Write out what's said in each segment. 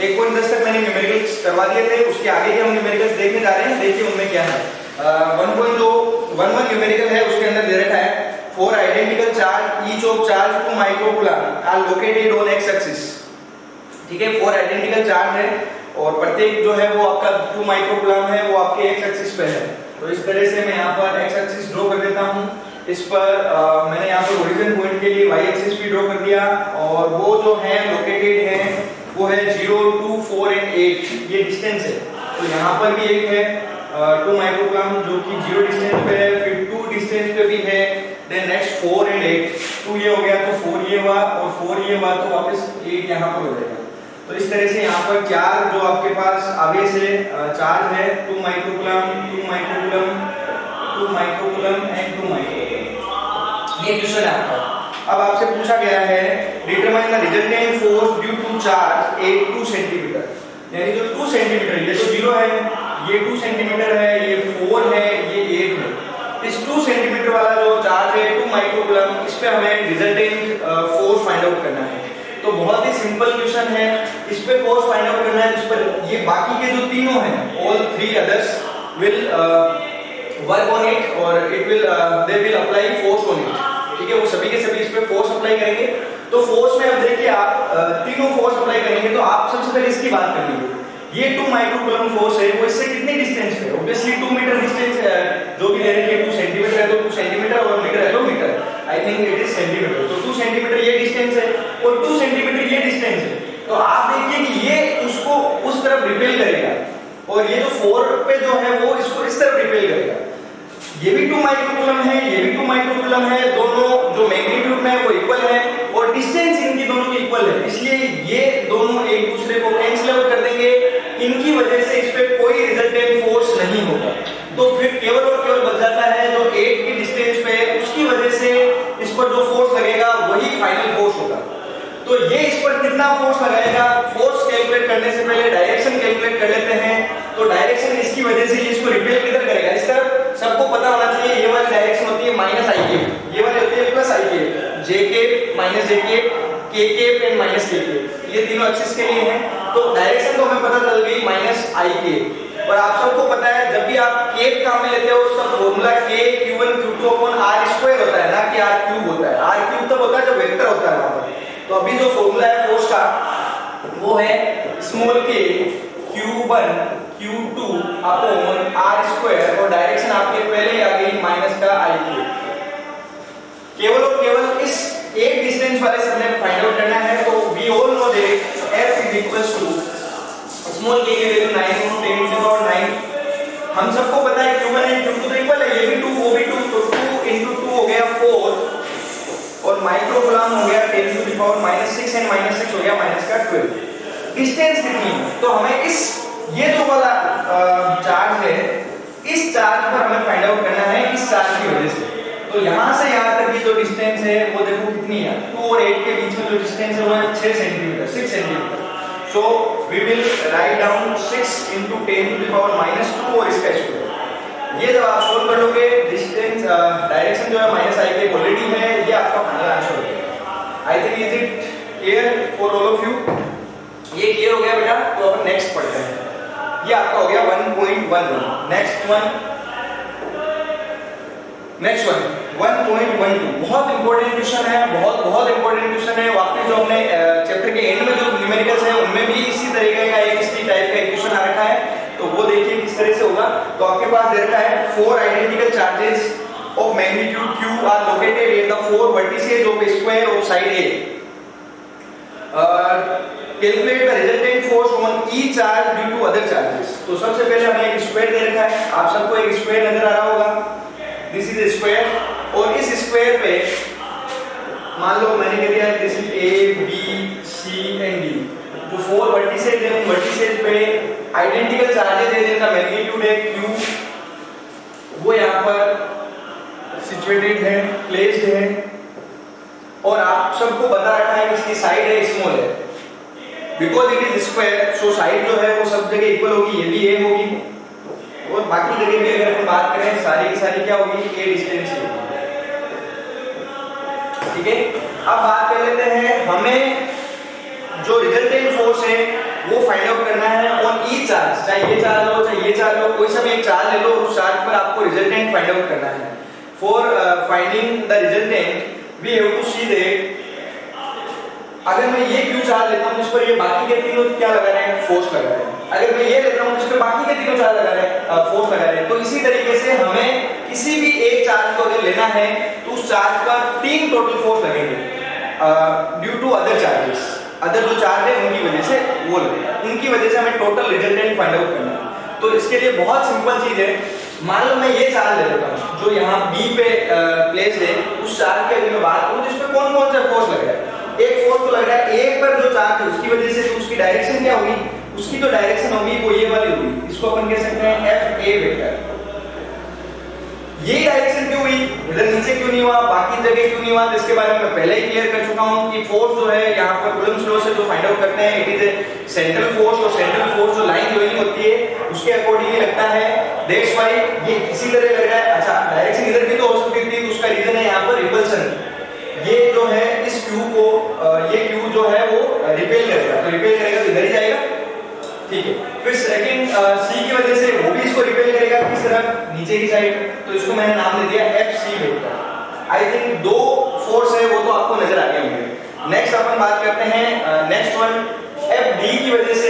1.10 तक मैंने न्यूमेरिकल्स करवा दिए थे, उसके आगे के हम न्यूमेरिकल्स देखने जा रहे हैं। देखिए उनमें क्या है। 1.11 न्यूमेरिकल है, उसके अंदर दे रखा है 4 identical charge each of charge 2 microcoulomb are located on X axis. ठीक है, 4 आइडेंटिकल चार्ज है और प्रत्येक जो है वो आपका 2 माइक्रोकूलम है, वो आपके एक्स एक्सिस पे है। तो इस तरह से मैं यहाँ पर एक्स एक्सिस ड्रॉ कर देता हूँ। इस पर मैंने यहाँ पर ओरिजिन पॉइंट के लिए वाई एक्सिस भी ड्रॉ कर दिया और वो जो है लोकेटेड है वो है 0, 2, 4 and 8 ये डिस्टेंस है। तो यहाँ पर भी एक है 2 माइक्रोकूलम जो कि 0 डिस्टेंस पे है, फिर 2 डिस्टेंस पे भी है, देन नेक्स्ट 4 and 8। 2 ये हो गया तो 4 ये हुआ और 4 ये हुआ तो वापस 8 यहाँ पर हो जाएगा। तो इस तरह से यहाँ पर 4 जो आपके पास आगे से चार्ज है 2 microcoulomb, 2 microcoulomb, 2 microcoulomb and 2 microcoulomb. ये क्वेश्चन है आपका। अब आपसे पूछा गया है determine the resultant force due to charge 2 centimetre, यानी जो 2 सेंटीमीटर ये तो 0 है, ये 2 सेंटीमीटर है, ये 4 है, ये 8 है। इस 2 सेंटीमीटर वाला जो चार्ज है 2 माइक्रोकूलम, इस पे हमें रिजल्टेंट फोर्स फाइंड आउट करना है। तो बहुत ही सिंपल क्वेश्चन है, इस पे फोर्स फाइंड आउट करना है। इस पर ये बाकी के जो तीनों हैं all 3 others will work on it और it will they will apply force on it. ठीक है, वो सभी के सभी इस पे फोर्स अप्लाई करेंगे। तो फोर्स में अब देखिए आप तीनों फोर्स अप्लाई करेंगे तो आप सबसे पहले इसकी बात कर लीजिए। ये 2 माइक्रोकूलम फोर्स है वो इससे कितने डिस्टेंस पे है? ऑब्वियसली 2 मीटर डिस्टेंस है, जो भी ले रहे हैं 2 सेंटीमीटर है तो 2 सेंटीमीटर और मीटर है तो metre. I think it is centimetre. तो 2 सेंटीमीटर ये डिस्टेंस है और 2 सेंटीमीटर ये डिस्टेंस है। तो आप देखिए कि ये उसको उस तरफ रिपेल करेगा और ये जो 4 पे जो है वो इसको इस तरफ रिपेल करेगा। ये भी 2 माइक्रोकूलम है, ये भी 2 माइक्रोकूलम है, दोनों जो मैग्नीट्यूड में है वो इक्वल है और डिस्टेंस इनकी दोनों की इक्वल है, इसलिए ये दोनों एक दूसरे को कैंसिल आउट कर देंगे। इनकी वजह से इस पे कोई रिजल्टेंट फोर्स नहीं होगा। तो फिर केवल और केवल बच जाता है जो 8 की डिस्टेंस पे है उसकी वजह से इस पर जो फोर्स लगेगा वही फाइनल फोर्स होगा। तो ये इस पर कितना फोर्स लगाएगा, फोर्स कैलकुलेट करने से पहले डायरेक्शन कैलकुलेट कर लेते हैं। तो डायरेक्शन इसकी वजह से इसको रिपेल किधर करेगा, इस तरफ। सबको पता होना चाहिए ये वाली डायरेक्शन होती है माइनस आई के, ये वाली होती है प्लस आई के, जे के माइनस जे के एंड माइनस के, ये तीनों एक्सिस के लिए हैं। तो डायरेक्शन तो हमें पता चल गई माइनस आई के। और आप सबको पता है जब भी आप के काम में लेते हो उसका formula k q1 q2 upon r square होता है, ना कि r क्यूब होता है। r क्यूब तब होता है जब वेक्टर होता है वहां पर। तो अभी जो फॉर्मूला है फोर्स का वो है small k q1 q2 upon r square और डायरेक्शन आपके पहले ही आ गई माइनस का i के। केवल और केवल इस एक डिस्टेंस वाले से हमें फाइंड आउट करना है। तो we all know that f is equals to small k की वैल्यू 9 × 10⁹। हम सबको पता है q1 एंड q2 तो इक्वल है, ये भी 2 वो भी 2, तो 2 × 2 हो गया 4 और माइक्रोकूलम हो गया 10⁻⁻6 एंड -6 हो गया -12। डिस्टेंस कितनी है? तो हमें इस ये जो वाला चार्ज है इस चार्ज पर हमें फाइंड आउट करना है इस चार्ज की वजह से। तो यहां से यहां तक की जो डिस्टेंस है वो देखो कितनी है, 2 और 8 के बीच में जो डिस्टेंस है वो है 6 centimetre, 6 centimetre. So we will write down 6 × 10⁻⁻2 और इसका स्क्वायर। ये जब आप सोल्व करोगे डिस्टेंस डायरेक्शन जो है माइनस आई के ऑलरेडी है, ये आपका फाइनल आंसर हो जाएगा। I think is it clear for all of you? ये क्लियर हो गया बेटा? तो अपन नेक्स्ट पढ़ते हैं। ये आपका हो गया 1.11। नेक्स्ट वन 1.12 बहुत इंपॉर्टेंट क्वेश्चन है, बहुत इंपॉर्टेंट क्वेश्चन है। वाकई जो हमने चैप्टर के एंड में जो न्यूमेरिकल्स है उनमें भी इसी तरीके का एक इसी टाइप का क्वेश्चन आ रखा है। तो वो देखिए किस तरह से होगा। तो आपके पास दे रखा है 4 identical charges of magnitude q are located at the 4 vertices of square of side A। Calculate the resultant force on each charge due to other charges. तो सबसे पहले हमें एक स्क्वायर दे रखा है, आप सबको एक स्क्वायर नजर आ रहा होगा, दिस इज ए स्क्वायर। और इस स्क्वायर पे मान लो मैंने कह दिया this is A B C and D। जो 4 वर्टिसेस हैं उन वर्टिसेस पे आइडेंटिकल चार्जेस है जिनका मैग्नीट्यूड है q, वो यहाँ पर सिचुएटेड है, प्लेस्ड है। और आप सबको बता रखा है कि इसकी साइड है स्मॉल है, because it is square. So side जो है वो सब जगह इक्वल होगी, ये भी a होगी और बाकी जगह भी अगर हम बात करें सारी की सारी क्या होगी, a डिस्टेंस होगी। ठीक है, अब बात कर लेते हैं हमें जो रिजल्टेंट फोर्स है वो फाइंड आउट करना है ऑन ईच चार्ज, चाहे ये चार्ज लो चाहे ये चार्ज लो, कोई सा भी एक चार्ज ले लो, उस चार्ज पर आपको रिजल्टेंट फाइंड आउट करना है। For finding the resultant we have to see that अगर मैं ये क्यू चार्ज लेता हूं जिस पर ये बाकी के तीनों क्या लगा रहे हैं, फोर्स लगा रहे हैं, अगर मैं ये लेता हूं जिस पर बाकी के तीनों चार्ज लगा रहे हैं, फोर्स लगा रहे हैं, तो इसी तरीके से हमें किसी भी एक चार्ज को अगर लेना है तो उस चार्ज पर 3 टोटल फोर्स लगेंगे due to other charges, other जो चार्ज है उनकी वजह से वो लगेगा, उनकी वजह से हमें टोटल रिजल्टेंट फाइंड आउट करना है। तो इसके लिए बहुत सिंपल चीज है, मान लो मैं ये चार्ज ले लेता हूं जो यहाँ बी पे प्लेस है, उस चार्ज की अगर मैं बात करूं जिस पर कौन कौन सा फोर्स लग रहा है, एक फोर्स तो लग रहा है एक पर जो चार्ज है उसकी वजह से, तो उसकी डायरेक्शन क्या होगी, उसकी जो डायरेक्शन होगी वो ये वाली होगी, इसको अपन कह सकते हैं एफ ए वेक्टर। ये डायरेक्शन क्यों हुई, इधर नीचे क्यों नहीं हुआ, बाकी जगह क्यों नहीं हुआ, तो इसके बारे में मैं पहले ही क्लियर कर चुका हूं कि फोर्स जो है यहाँ पर कूलम्ब्स लॉ से जो फाइंड आउट करते हैं, it is a central force, और सेंट्रल फोर्स जो लाइन जोइंग होती है उसके अकॉर्डिंगली लगता है, दैट्स व्हाई ये इसी तरह लग रहा है। अच्छा, डायरेक्शन इधर भी तो हो सकती थी, तो उसका रीजन है यहाँ पर रिपल्सन, ये जो है इस क्यू को ये क्यू जो है वो रिपेल करेगा, तो रिपेल करेगा तो इधर ही जाएगा, ठीक है। फिर सेकंड सी की वजह से वो भी इसको रिपेल करेगा किस तरफ, नीचे की साइड, तो इसको मैंने नाम दे दिया F C vector. I think 2 force है वो तो आपको नजर आ गए होंगे। नेक्स्ट अपन बात करते हैं नेक्स्ट वन एफ डी की वजह से,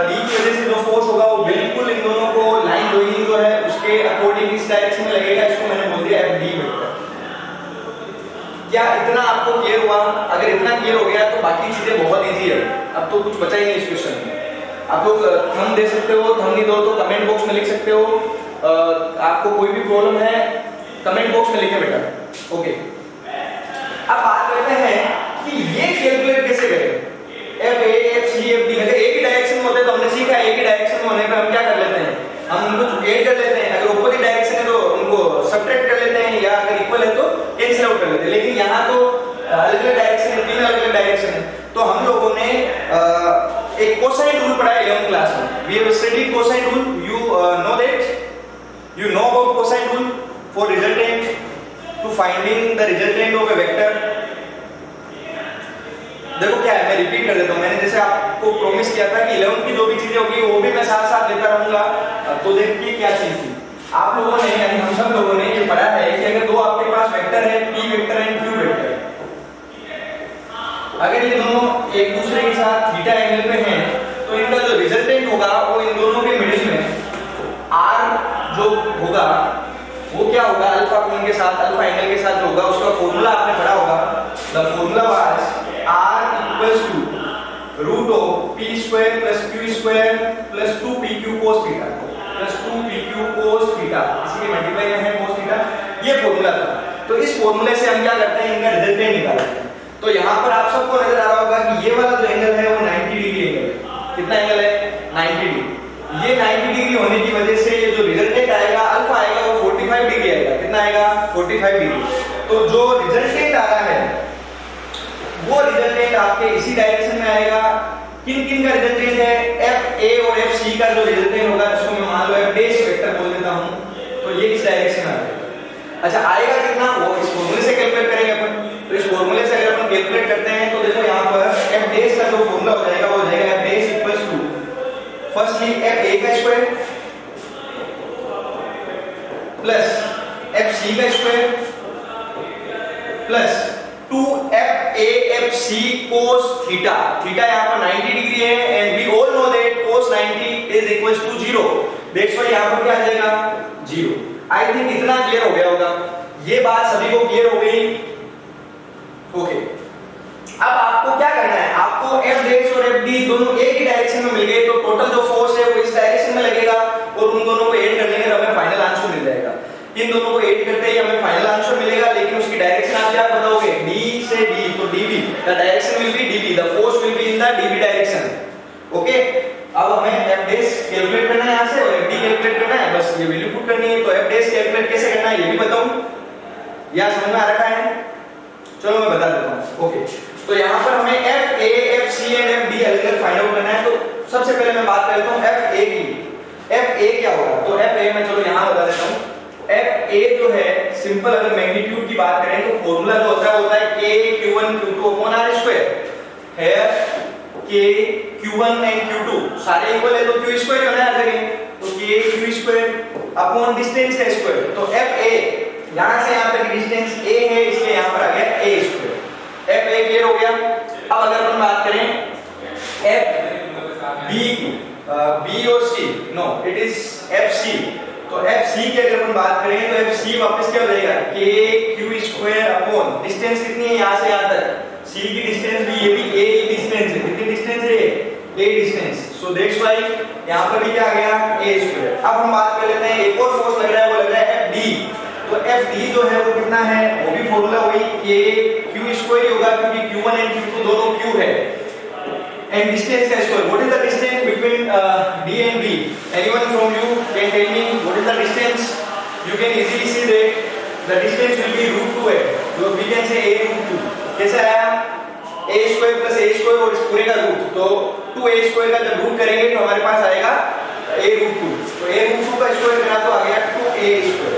डी की वजह से जो फोर्स होगा वो बिल्कुल इन दोनों को लाइन जोइनिंग जो है उसके अकॉर्डिंग इस डायरेक्शन में लगेगा, इसको मैंने बोल दिया एफ डी वेक्टर। क्या इतना आपको क्लियर हुआ? अगर इतना क्लियर हो गया तो बाकी चीजें बहुत इजी है, अब तो कुछ बचा ही नहीं इस क्वेश्चन में। आप लोग थंब दे सकते हो, थंब नहीं दो तो कमेंट बॉक्स में लिख सकते हो, आपको कोई भी प्रॉब्लम है कमेंट बॉक्स में लिखे बेटा, ओके। अब बात करते हैं कि ये कैलकुलेट कैसे करें, F A F C F D, अगर एक ही डायरेक्शन में होते तो हमने सीखा एक ही डायरेक्शन में होने पर हम क्या कर लेते हैं, हम उनको ऐड कर लेते हैं, अगर अपोजिट डायरेक्शन है तो उनको सब्ट्रैक्ट कर लेते हैं, या अगर इक्वल है तो कैंसिल आउट कर लेते हैं। लेकिन यहाँ तो अलग-अलग डायरेक्शन है, 3 अलग-अलग डायरेक्शन है, तो हम लोगों ने एक कोसाइन रूल पढ़ा है 11th क्लास में, we have studied cosine rule, you know that, you know about cosine rule for resultant to finding the resultant of a vector. देखो क्या है, मैं रिपीट कर देता हूं, मैंने जैसे आपको प्रॉमिस किया था कि 11th की जो भी चीजें होगी वो भी मैं साथ साथ लेता रहूंगा। तो देखिए क्या चीज थी, आप लोगों ने यानी हम सब लोगों ने ये पढ़ा है कि अगर दो आपके पास वेक्टर है p vector and q vector, अगर ये दोनों एक दूसरे के साथ थीटा एंगल पे हैं तो इनका जो रिजल्टेंट होगा वो इन दोनों के मिडिल में r जो होगा वो क्या होगा, अल्फा कोण के साथ, अल्फा एंगल के साथ जो होगा उसका फॉर्मूला आपने पढ़ा होगा, the formula was r equals to root of p square plus q square plus 2pq cos theta plus 2pq cos theta, इसी के मल्टीप्लाई में है cos थीटा, ये फॉर्मूला था। तो इस फॉर्मूले से हम क्या करते हैं, इनका रिजल्टेंट निकालते हैं। तो यहाँ पर आप सबको नजर आ रहा होगा कि ये वाला जो एंगल है वो 90 डिग्री एंगल है, कितना एंगल है 90 डिग्री। ये 90 डिग्री होने की वजह से ये जो रिजल्टेंट आएगा अल्फा आएगा वो 45 डिग्री आएगा, कितना आएगा 45 डिग्री। तो जो रिजल्टेंट आ रहा है वो रिजल्टेंट आपके इसी डायरेक्शन में आएगा। किन किन का रिजल्टेंट है, एफ ए और एफ सी का जो रिजल्टेंट होगा जिसको मैं मान लो एफ डैश वेक्टर बोल देता हूं, तो ये इस डायरेक्शन में आएगा। अच्छा आएगा कितना, वो इस फॉर्मूले से कैलकुलेट करेंगे अपन। तो इस फॉर्मूले से अगर अपन कैलकुलेट करते हैं तो देखो यहाँ पर एफ डैश का जो फॉर्मूला हो जाएगा वो हो जाएगा F dash equals to firstly F A का स्क्वायर प्लस एफ सी का square plus 2FAFC cos theta, theta यहाँ पर 90 डिग्री है and we all know that cos 90 is equals to 0, that's why यहाँ पर क्या आ जाएगा 0। आई थिंक इतना क्लियर हो गया होगा, ये बात सभी को क्लियर हो गई, ओके। अब आपको क्या करना है, आपको F डैश और F D दोनों एक ही डायरेक्शन में मिल गए तो टोटल जो फोर्स है वो इस डायरेक्शन में लगेगा और उन दोनों को ऐड कर लेंगे तो हमें फाइनल आंसर मिल जाएगा। इन दोनों को ऐड करते ही हमें फाइनल आंसर मिलेगा, लेकिन उसकी डायरेक्शन आप क्या बताओगे, D से D, तो dB the direction will B dB, the force will be in the dB direction, okay. अब हमें F डैश कैलकुलेट करना है यहाँ से और F D कैलकुलेट करना है, बस ये वैल्यू पुट करनी है। तो F डैश कैलकुलेट कैसे करना है ये भी बताऊं, या समझ में आ रखा है, चलो मैं बता देता हूं, ओके। तो यहाँ पर हमें F A F C and F D अलग-अलग फाइंड आउट करना है। तो सबसे पहले मैं बात करता हूँ F A की, F A क्या होगा, तो F A मैं चलो यहाँ बता देता हूँ। F A जो है सिंपल अगर मैग्नीट्यूड की बात करें तो फॉर्मूला जो होता है K Q1 Q2 upon R square. Here k q1 and q2 सारे इक्वल है तो q स्क्वायर होना है हर जगह, तो k q square upon distance का स्क्वायर, तो fa यहां से यहां तक डिस्टेंस a है इसलिए यहां पर आ गया a स्क्वायर। fa क्लियर हो गया। अब अगर हम बात करें f b और c, no it is fc, तो fc की अगर हम बात करें तो fc वापस क्या हो जाएगा k q square upon distance कितनी है यहां से यहां तक, c की डिस्टेंस भी, ये भी a की डिस्टेंस है, कितनी डिस्टेंस है a distance, so that's why यहां पर भी क्या आ गया a स्क्वायर। अब हम बात कर लेते हैं एक और फोर्स लग रहा है, वो लग रहा है fd, तो fd जो है वो कितना है, वो भी फॉर्मूला वही k q स्क्वायर ही होगा क्योंकि q1 एंड q2 दोनों q है, and distance का square, what is the distance between d and b, anyone from you can tell me what is the distance, you can easily see that the distance will be √2 है, so we can say a √2, कैसे आया a square plus a square और इस पूरे का root, तो 2a square का जब रूट करेंगे तो हमारे पास आएगा a √2, तो a √2 का स्क्वायर करा तो आ गया 2a स्क्वायर।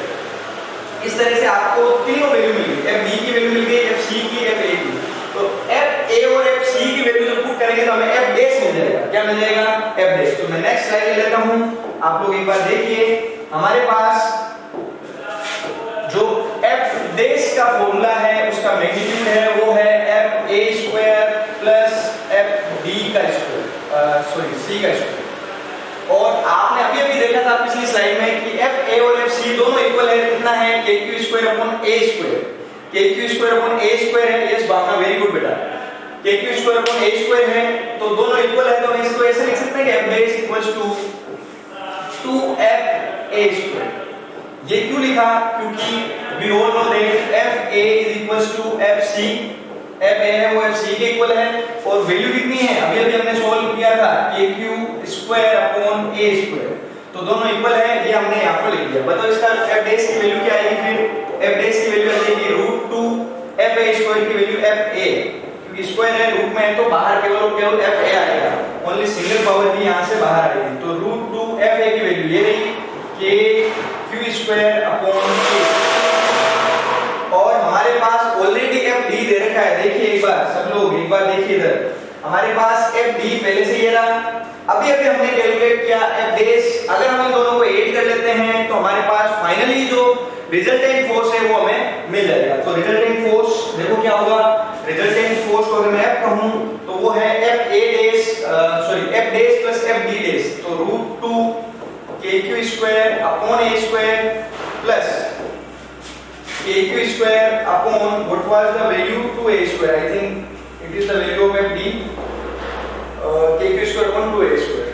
इस तरह से आपको तीनों वैल्यू मिल गई, fd की वैल्यू मिल गई, fc की, fa की, तो fa और fc की वैल्यू जब पुट करेंगे तो हमें f डैश मिल जाएगा, क्या मिल जाएगा f डैश। तो मैं नेक्स्ट स्लाइड ले लेता हूं, आप लोग एक बार देखिए, हमारे पास जो f डैश का फॉर्मूला है उसका मैग्नीट्यूड है वो है fa स्क्वायर प्लस fd का स्क्वायर, सॉरी c का स्क्वायर, और आपने अभी अभी देखा था पिछली स्लाइड में कि fa और fc दोनों इक्वल है, कितना है kq square upon a square, kq square upon a square है, यस भावना वेरी गुड बेटा, kq square upon a square है तो दोनों इक्वल है, तो हम इसको ऐसे लिख सकते हैं कि f dash equals to 2fa square. ये क्यों लिखा, क्योंकि we all know that fa is equals to fc, fa है वो fc के इक्वल है, और वैल्यू कितनी है अभी अभी हमने सॉल्व किया था kq square upon a square, तो दोनों इक्वल है, ये हमने यहां पर लिख दिया। बताओ इसका f डैश की वैल्यू क्या आएगी, फिर f डैश की वैल्यू आ जाएगी √2 fa स्क्वायर की वैल्यू fa, क्योंकि स्क्वायर है रूट में है तो बाहर केवल और केवल fa आएगा, ओनली सिंगल पावर भी यहां से बाहर आएगी, तो √2 fa की वैल्यू ये रही kq स्क्वायर अपॉन a, और हमारे पास ऑलरेडी fd दे रखा है, देखिए एक बार सब लोग एक बार देखिए इधर, हमारे पास fd पहले से ये रहा, अभी अभी हमने कैलकुलेट किया f डैश, अगर हम इन दोनों को ऐड कर लेते हैं तो हमारे पास फाइनली जो रिजल्टेंट फोर्स है वो हमें मिल जाएगा। तो रिजल्टेंट फोर्स देखो क्या होगा, रिजल्टेंट फोर्स को अगर मैं f कहूं तो वो है f dash plus fd dash, तो √2 kq square upon a square plus kq square upon what was the value 2a square, I think it is the value of fd, kq square upon 2a square,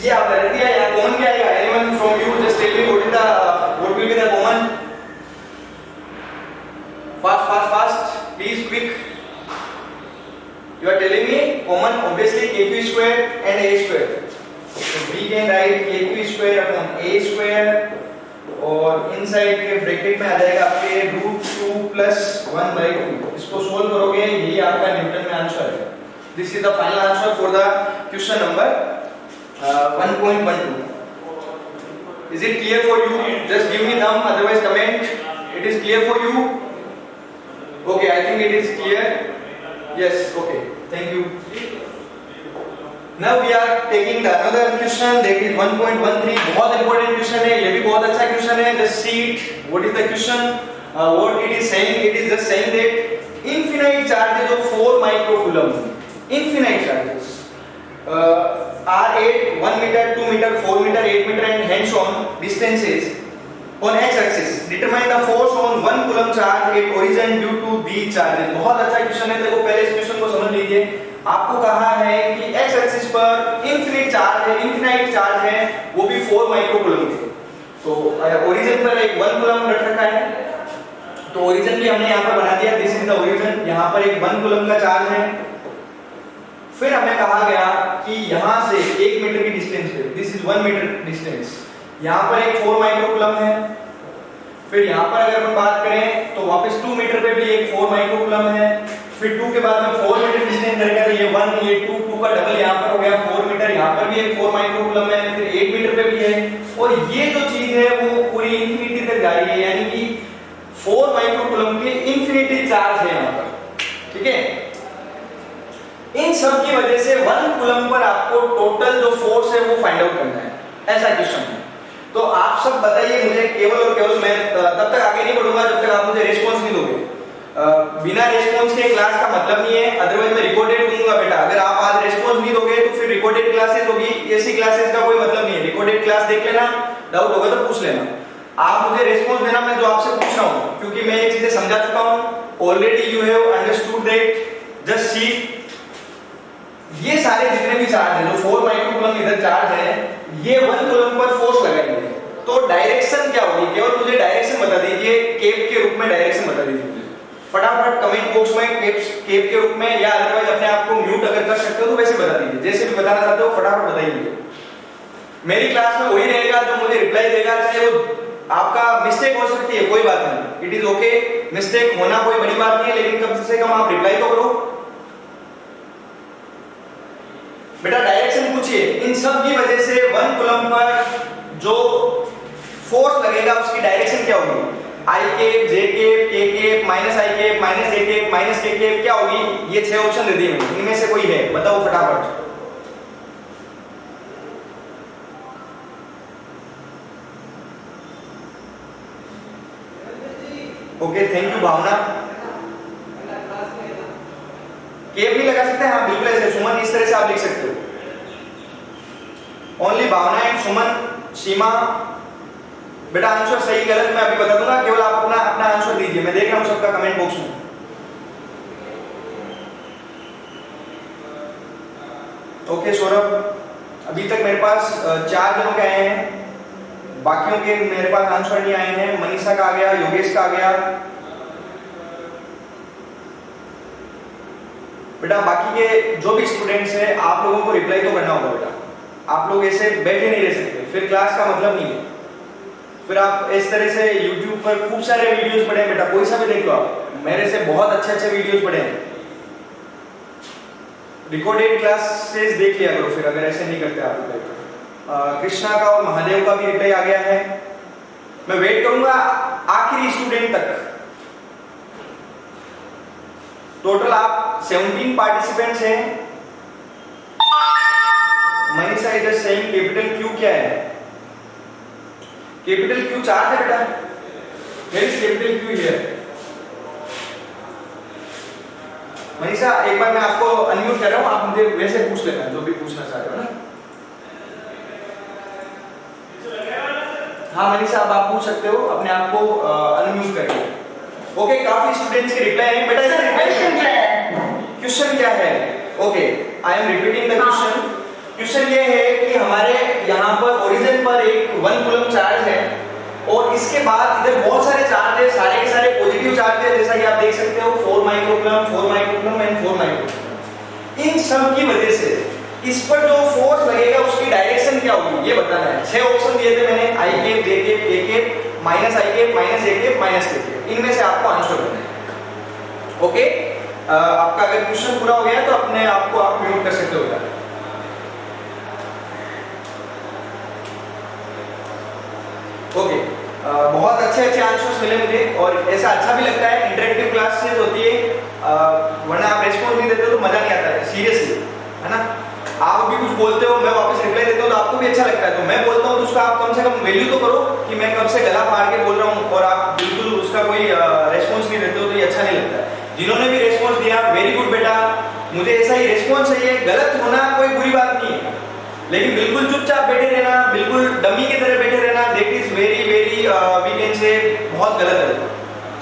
ये आप रख दिया, यहां common क्या आएगा, anyone from you just tell me what will be the common, fast please quick, you are telling me common obviously kq square and a square, so we can write kq square upon a square, और inside के bracket में आ जाएगा आपके √2 plus 1/2, इसको solve करोगे यही आपका न्यूटन में आंसर है। This is the final answer for the question number 1.12। Is it clear for you, just give me thumb otherwise comment it is clear for you, okay I think it is clear, yes okay thank you। now we are taking the another question, that is 1.13, बहुत important question है, ये भी बहुत अच्छा question है, just see it, what is the question, what it is saying, it is just saying that infinite charges of 4 microcoulomb, infinite charges are at 1 meter 2 meter 4 meter 8 meter and hence on distances on x-axis, determine the force on 1 coulomb charge at origin due to these charges। बहुत अच्छा question है, देखो पहले इस question को समझ लीजिए, आपको कहा है कि x-axis पर इनफिनिट चार्ज है, इनफिनाइट चार्ज है, वो भी 4 माइक्रोकूलम के, तो ओरिजिन पर एक 1 कूलम रख रखा है, तो ओरिजिन भी हमने यहाँ पर बना दिया, दिस इज द ओरिजिन, यहाँ पर एक 1 कूलम का चार्ज है, फिर हमें कहा गया कि यहाँ से 1 मीटर की डिस्टेंस पे, दिस इज 1 मीटर डिस्टेंस, यहाँ पर एक 4 माइक्रोकूलम है, फिर यहाँ पर अगर हम बात करें तो वापस 2 मीटर पे भी एक 4 माइक्रोकूलम है, फिर 2 के बाद में 4 मीटर डिस्टेंस रहेगा तो ये 1 ये 2 2 का डबल यहाँ पर हो गया 4 मीटर, यहाँ पर भी एक 4 माइक्रोकूलम है, फिर 8 मीटर पे भी है, और ये जो चीज है वो पूरी इंफिनिटी तक जा रही है, यानी कि 4 माइक्रोकूलम के इंफिनिटी चार्ज है यहाँ पर, ठीक है। इन सब की वजह से 1 कूलम पर आपको टोटल जो फोर्स है वो फाइंड आउट करना है, ऐसा क्वेश्चन है। तो आप सब बताइए मुझे, केवल और केवल मैं तब तक आगे नहीं बढ़ूंगा जब तक आप मुझे रिस्पॉन्स नहीं दोगे। बिना रिस्पॉन्स के क्लास का मतलब नहीं है, अदरवाइज मैं रिकॉर्डेड दूंगा बेटा। अगर आप आज रिस्पॉन्स नहीं दोगे तो फिर रिकॉर्डेड क्लासेस होगी, ऐसी क्लासेस का कोई मतलब नहीं है। रिकॉर्डेड क्लास देख लेना, डाउट होगा तो पूछ लेना। आप मुझे रिस्पॉन्स देना, मैं जो आपसे पूछ रहा हूं, क्योंकि मैं ये चीजें समझा चुका हूं already. You have understood that. Just see, ये सारे जितने भी चार्ज हैं, जो 4 माइक्रो कूलम इधर चार्ज है, ये 1 कूलम पर फोर्स लगाएंगे। तो डायरेक्शन क्या होगी, केवल मुझे डायरेक्शन बता दीजिए, केप के रूप में डायरेक्शन बता दीजिए मुझे फटाफट कमेंट बॉक्स में। केप के रूप में, या अदरवाइज अपने आप को म्यूट अगर कर सकते हो तो वैसे बता दीजिए, जैसे भी बताना चाहते हो फटाफट बताइए। मेरी क्लास में वही रहेगा जो मुझे रिप्लाई देगा, चाहे वो आपका मिस्टेक हो सकती है, कोई बात नहीं, इट इज ओके, मिस्टेक होना कोई बड़ी बात नहीं है, लेकिन कम से कम आप रिप्लाई तो करो बेटा। डायरेक्शन पूछिए। इन सब की वजह से 1 कूलम पर जो फोर्स लगेगा उसकी डायरेक्शन क्या होगी, I cap, J cap, K cap, minus I cap, minus J cap, minus K cap, क्या होगी? ये 6 ऑप्शन दे दिए मैंने, इनमें से कोई है बताओ फटाफट। Okay, thank you Bhavna. केप नहीं लगा सकते? हाँ बिल्कुल ऐसे सुमन, इस तरह से आप लिख सकते हो। ओनली भावना एंड सुमन, सीमा। बेटा आंसर सही गलत मैं अभी बता दूंगा, केवल आप अपना अपना आंसर दीजिए, मैं देख रहा हूं सबका कमेंट बॉक्स में। ओके सौरभ, अभी तक मेरे पास 4 जनों के आए हैं, बाकियों के मेरे पास आंसर नहीं आए हैं। मनीषा का आ गया, योगेश का आ गया। बेटा बाकी के जो भी स्टूडेंट्स हैं, आप लोगों को रिप्लाई तो करना होगा बेटा। आप लोग ऐसे बैठे नहीं रह सकते, फिर क्लास का मतलब नहीं है। फिर आप इस तरह से YouTube पर खूब सारे वीडियोस पड़े हैं बेटा, कोई सा भी देख लो आप, मेरे से बहुत अच्छे अच्छे वीडियोस पड़े हैं। रिकॉर्डेड क्लासेस देख लिया करो फिर, अगर ऐसे नहीं करते आप लोग। कृष्णा का और महादेव का भी रिप्लाई आ गया है। मैं वेट करूंगा आखिरी स्टूडेंट तक। टोटल आप 17 पार्टिसिपेंट्स हैं। Manisha is saying capital Q क्या है? कैपिटल क्यू चार्ज है बेटा, where is capital Q here? Manisha एक बार मैं आपको अनम्यूट कर रहा हूं, आप मुझे वैसे पूछ लेना जो भी पूछना चाहते हो ना। हाँ मनीषा, अब आप पूछ सकते हो, अपने आप को अनम्यूट करके। ओके, काफी स्टूडेंट्स के रिप्लाई हैं बेटा। इसका क्वेश्चन क्या है? Okay, I am repeating the question. Question ये है कि हमारे यहाँ पर ओरिजिन पर एक 1 कूलम चार्ज है, और इसके बाद इधर बहुत सारे चार्ज है, सारे के सारे पॉजिटिव चार्ज है, जैसा कि आप देख सकते हो 4 माइक्रोकूलम, 4 माइक्रोकूलम एंड 4 माइक्रोकूलम। इन सब की वजह से इस पर जो फोर्स लगेगा उसकी डायरेक्शन क्या होगी ये बताना है। 6 ऑप्शन दिए थे मैंने, आई cap, J cap, K cap, minus I cap, minus A cap, minus K cap, इनमें से आपको आंसर देना है। ओके, आपका अगर क्वेश्चन पूरा हो गया तो अपने आप को आप म्यूट कर सकते हो। ओके, बहुत अच्छे अच्छे आंसर्स मिले मुझे, और ऐसा अच्छा भी लगता है, इंटरेक्टिव क्लासेस होती है, वरना आप रेस्पॉन्स नहीं देते हो तो मजा नहीं आता है, सीरियसली, है ना। आप भी कुछ बोलते हो, मैं वापस रिप्लाई देता हूँ तो आपको भी अच्छा लगता है, तो मैं बोलता हूँ तो उसका आप कम से कम वैल्यू तो करो कि मैं कब से गला फाड़ के बोल रहा हूँ, और आप बिल्कुल उसका कोई रेस्पॉन्स नहीं देते हो तो ये अच्छा नहीं लगता है। जिन्होंने भी रेस्पॉन्स दिया, वेरी गुड बेटा, मुझे ऐसा ही रेस्पॉन्स चाहिए। गलत होना कोई बुरी बात नहीं है, लेकिन बिल्कुल चुपचाप बैठे रहना, बिल्कुल डमी की तरह बैठे रहना, that is very very we can say बहुत गलत है,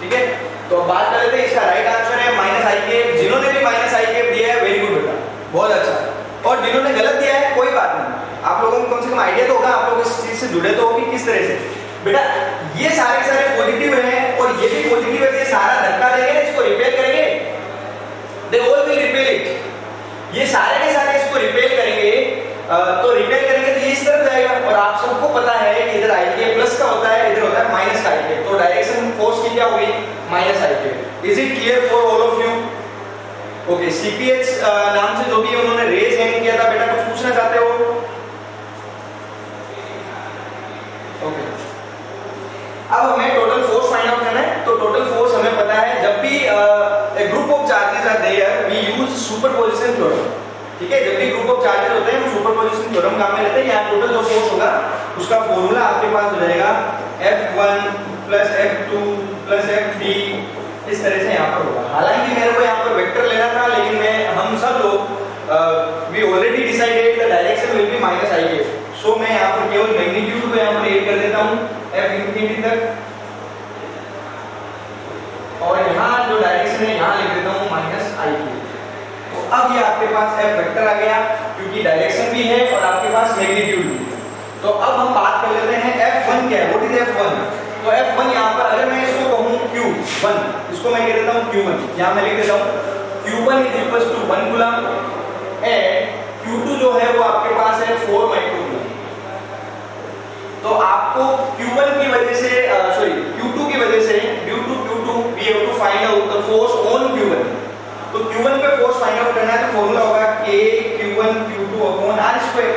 ठीक है। तो बात कर लेते हैं, इसका राइट आंसर है माइनस आई केप। जिन्होंने भी माइनस आई केप दिया है, वेरी गुड बेटा, बहुत अच्छा। और जिन्होंने गलत दिया है कोई बात नहीं, आप लोगों को कम से कम आइडिया तो होगा, आप लोग इस चीज से जुड़े तो होगी किस तरह से। बेटा ये सारे पॉजिटिव हैं, और ये भी पॉजिटिव है, ये सारा धक्का देंगे, इसको रिपेल करेंगे, they all will repel it. ये सारे के सारे इसको रिपेल करेंगे, तो रिपेल करेंगे तो ये इस तरफ जाएगा, और आप सबको पता है कि इधर आई के प्लस का होता है, इधर होता है माइनस का आई के, तो डायरेक्शन फोर्स की क्या होगी? माइनस आई के। Is it clear for all of you? Okay, CPH नाम से जो भी उन्होंने रेज हैंड किया था, बेटा कुछ पूछना चाहते हो? ओके, अब हमें टोटल फोर्स फाइंड आउट करना है। तो टोटल फोर्स हमें पता है, जब भी group of charges are there, we use superposition theorem. ठीक है, जब भी ग्रुप ऑफ चार्जेस होते हैं हम सुपरपोजिशन थ्योरम काम में लेते हैं। यहाँ टोटल जो फोर्स होगा उसका फॉर्मूला आपके पास हो जाएगा F1 plus F2 plus F3, इस तरह से यहाँ पर होगा। हालांकि मेरे को यहाँ पर वेक्टर लेना था, लेकिन हम सब लोग we already decided the direction will be minus I K, so मैं यहाँ पर केवल मैग्नीट्यूड को यहाँ पर ऐड कर देता हूँ F इंफिनिटी तक, और यहाँ जो डायरेक्शन है यहाँ लिख देता हूँ माइनस आई के। तो अब ये आपके पास F वेक्टर आ गया, क्योंकि डायरेक्शन भी है और आपके पास मैग्नीट्यूड भी है। तो अब हम बात कर लेते हैं F1 क्या है, व्हाट इज F1। तो F1 यहाँ पर अगर मैं इसको कहूँ Q1, इसको मैं कह देता हूँ Q1, यहाँ मैं लिख देता हूँ Q1 is equal to 1 coulomb and Q2 जो है वो आपके पास है 4 माइक्रो कूलम। तो आपको Q1 की वजह से Q2 की वजह से due to Q2 we have to find out the force on Q1। तो Q1 पे फोर्स फाइंड आउट करना है तो फॉर्मूला होगा K Q1 Q2 upon R square.